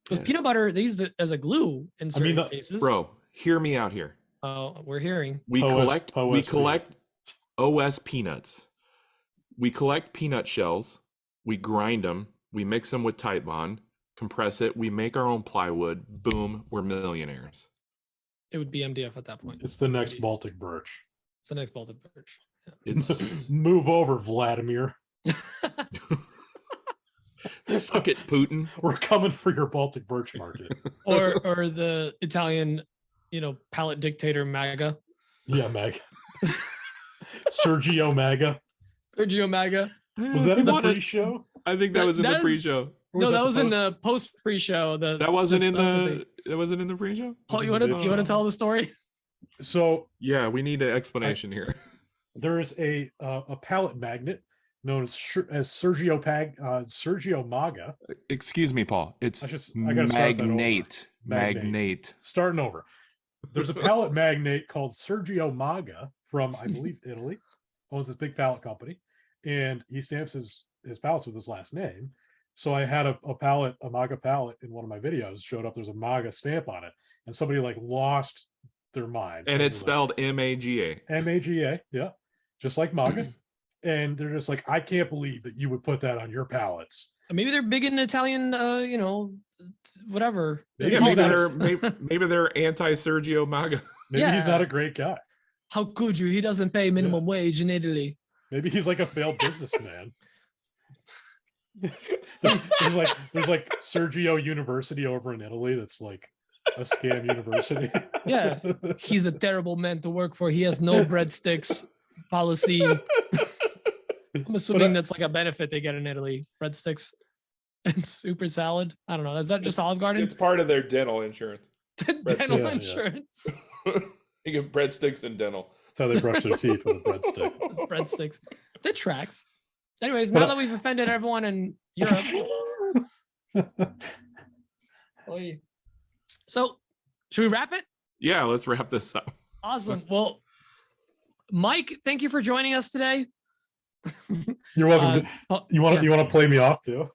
Because peanut butter, they use it as a glue in certain cases. Bro, hear me out here. Oh, we're hearing. We collect OS peanuts. We collect peanut shells. We grind them. We mix them with Titebond, compress it. We make our own plywood. Boom, we're millionaires. It would be MDF at that point. It's the next Baltic birch. It's the next Baltic birch. Yeah. It's move over, Vladimir. Suck it, Putin. We're coming for your Baltic birch market. or the Italian, pallet dictator MAGA. Yeah, MAGA. Sergio MAGA. Sergio MAGA. Was that in the pre-show? I think that was in the pre-show. No, that was in the post pre-show. That wasn't in the pre-show. Paul, you want to tell the story? So yeah, we need an explanation here. There is a pallet magnet known as Sergio MAGA. Excuse me, Paul. It's magnate. Starting over. There's a pallet magnate called Sergio MAGA from, I believe, Italy. Owns this big pallet company, and he stamps his pallets with his last name. So I had a MAGA pallet in one of my videos. Showed up. There's a MAGA stamp on it, and somebody like lost their mind. And it's spelled MAGA. MAGA, yeah, just like MAGA. And they're just like, I can't believe that you would put that on your pallets. Maybe they're big in Italian, whatever. Yeah, maybe they're anti-Sergio MAGA. Maybe he's not a great guy. How could you? He doesn't pay minimum wage in Italy. Maybe he's like a failed businessman. there's like Sergio University over in Italy that's like a scam university. Yeah, he's a terrible man to work for. He has no breadsticks policy. I'm assuming that's like a benefit they get in Italy. Breadsticks and super salad. I don't know. Is that just Olive Garden? It's part of their dental insurance. Dental insurance. You get breadsticks and dental. That's how they brush their teeth with a breadstick. Breadsticks. That tracks. Anyways, now that we've offended everyone in Europe. So, should we wrap it? Yeah, let's wrap this up. Awesome. Well, Mike, thank you for joining us today. You're welcome. You want to play me off too?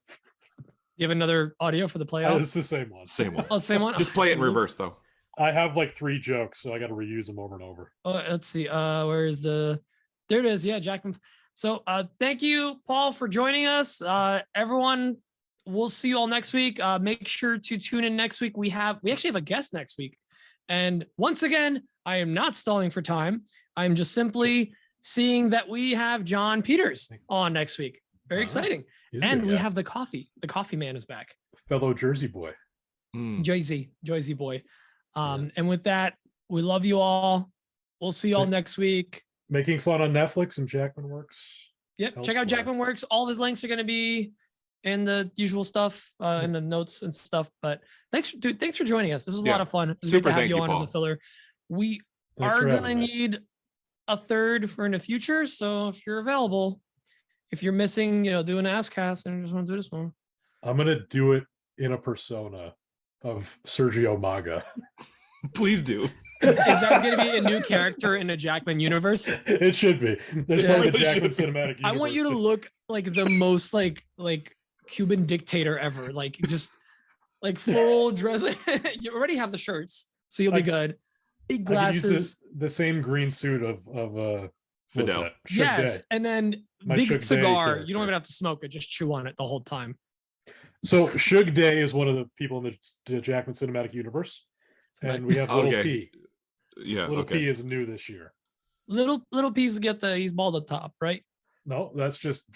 You have another audio for the playoff? It's the same one. Same one. Oh, same one. Just play it in reverse though. I have like 3 jokes, so I got to reuse them over and over. Oh, let's see. Where is the? There it is. Yeah, Jackman. So, thank you, Paul, for joining us. Everyone, we'll see you all next week. Make sure to tune in next week. We actually have a guest next week, and once again, I am not stalling for time. I'm just simply seeing that we have John Peters on next week. Very exciting. And we have the coffee. The coffee man is back. Fellow Jersey boy. Jersey boy. And with that, we love you all. We'll see you all next week. Making fun on Netflix and Jackman Works. Yep. Check out Jackman Works. All of his links are going to be in the usual stuff, in the notes and stuff. But thanks for joining us. This was a lot of fun. It was great to have you on as a filler. We are going to need a third for in the future. So if you're available, if you're missing, doing an Askcast and you just want to do this one, I'm going to do it in a persona of Sergio Maga. Please do. Is that going to be a new character in a Jackman universe? It should be. There's part of the Jackman cinematic universe. I want you to look like the most like Cuban dictator ever. Like just like full dress. You already have the shirts, so you'll be good. Big glasses. The same green suit of Fidel. Yes, and then big cigar. You don't even have to smoke it; just chew on it the whole time. So Suge Day is one of the people in the Jackman cinematic universe, and we have Little P. Yeah, Little P is new this year. Little P's he's bald at top, right? No, that's just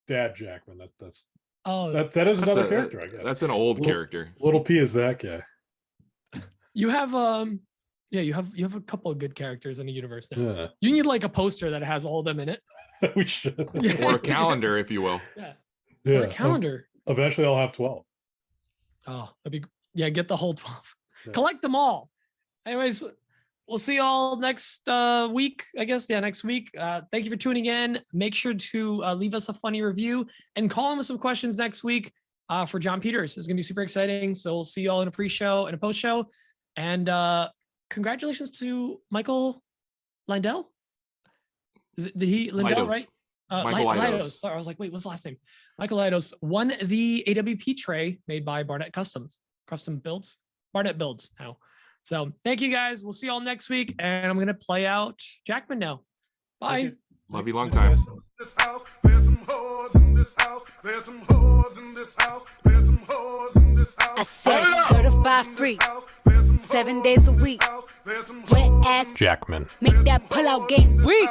Dad Jackman. That's that is another character, I guess. That's an old character. Little P is that guy. You have you have a couple of good characters in the universe now. Yeah. You need like a poster that has all of them in it. We should. Or a calendar, if you will. Yeah. Or a calendar. Eventually I'll have 12. Oh, get the whole 12. Yeah. Collect them all. Anyways, we'll see you all next week, I guess. Yeah, next week. Thank you for tuning in. Make sure to leave us a funny review and call in with some questions next week for John Peters. It's going to be super exciting. So we'll see you all in a pre-show and a post-show. And congratulations to Michael Lindell. Did he Lindell, Lidos. right? Michael Lidos. Sorry, I was like, wait, what's the last name? Michael Lidos won the AWP tray made by Barnett Custom Builds. Barnett Builds now. So thank you guys. We'll see you all next week. And I'm going to play out Jackman now. Bye. Love you long time. This house, there's some whores in this house. There's some whores in this house. There's some whores in this house. I said certified free, 7 days a week. Wet ass Jackman. make that pull out game weak.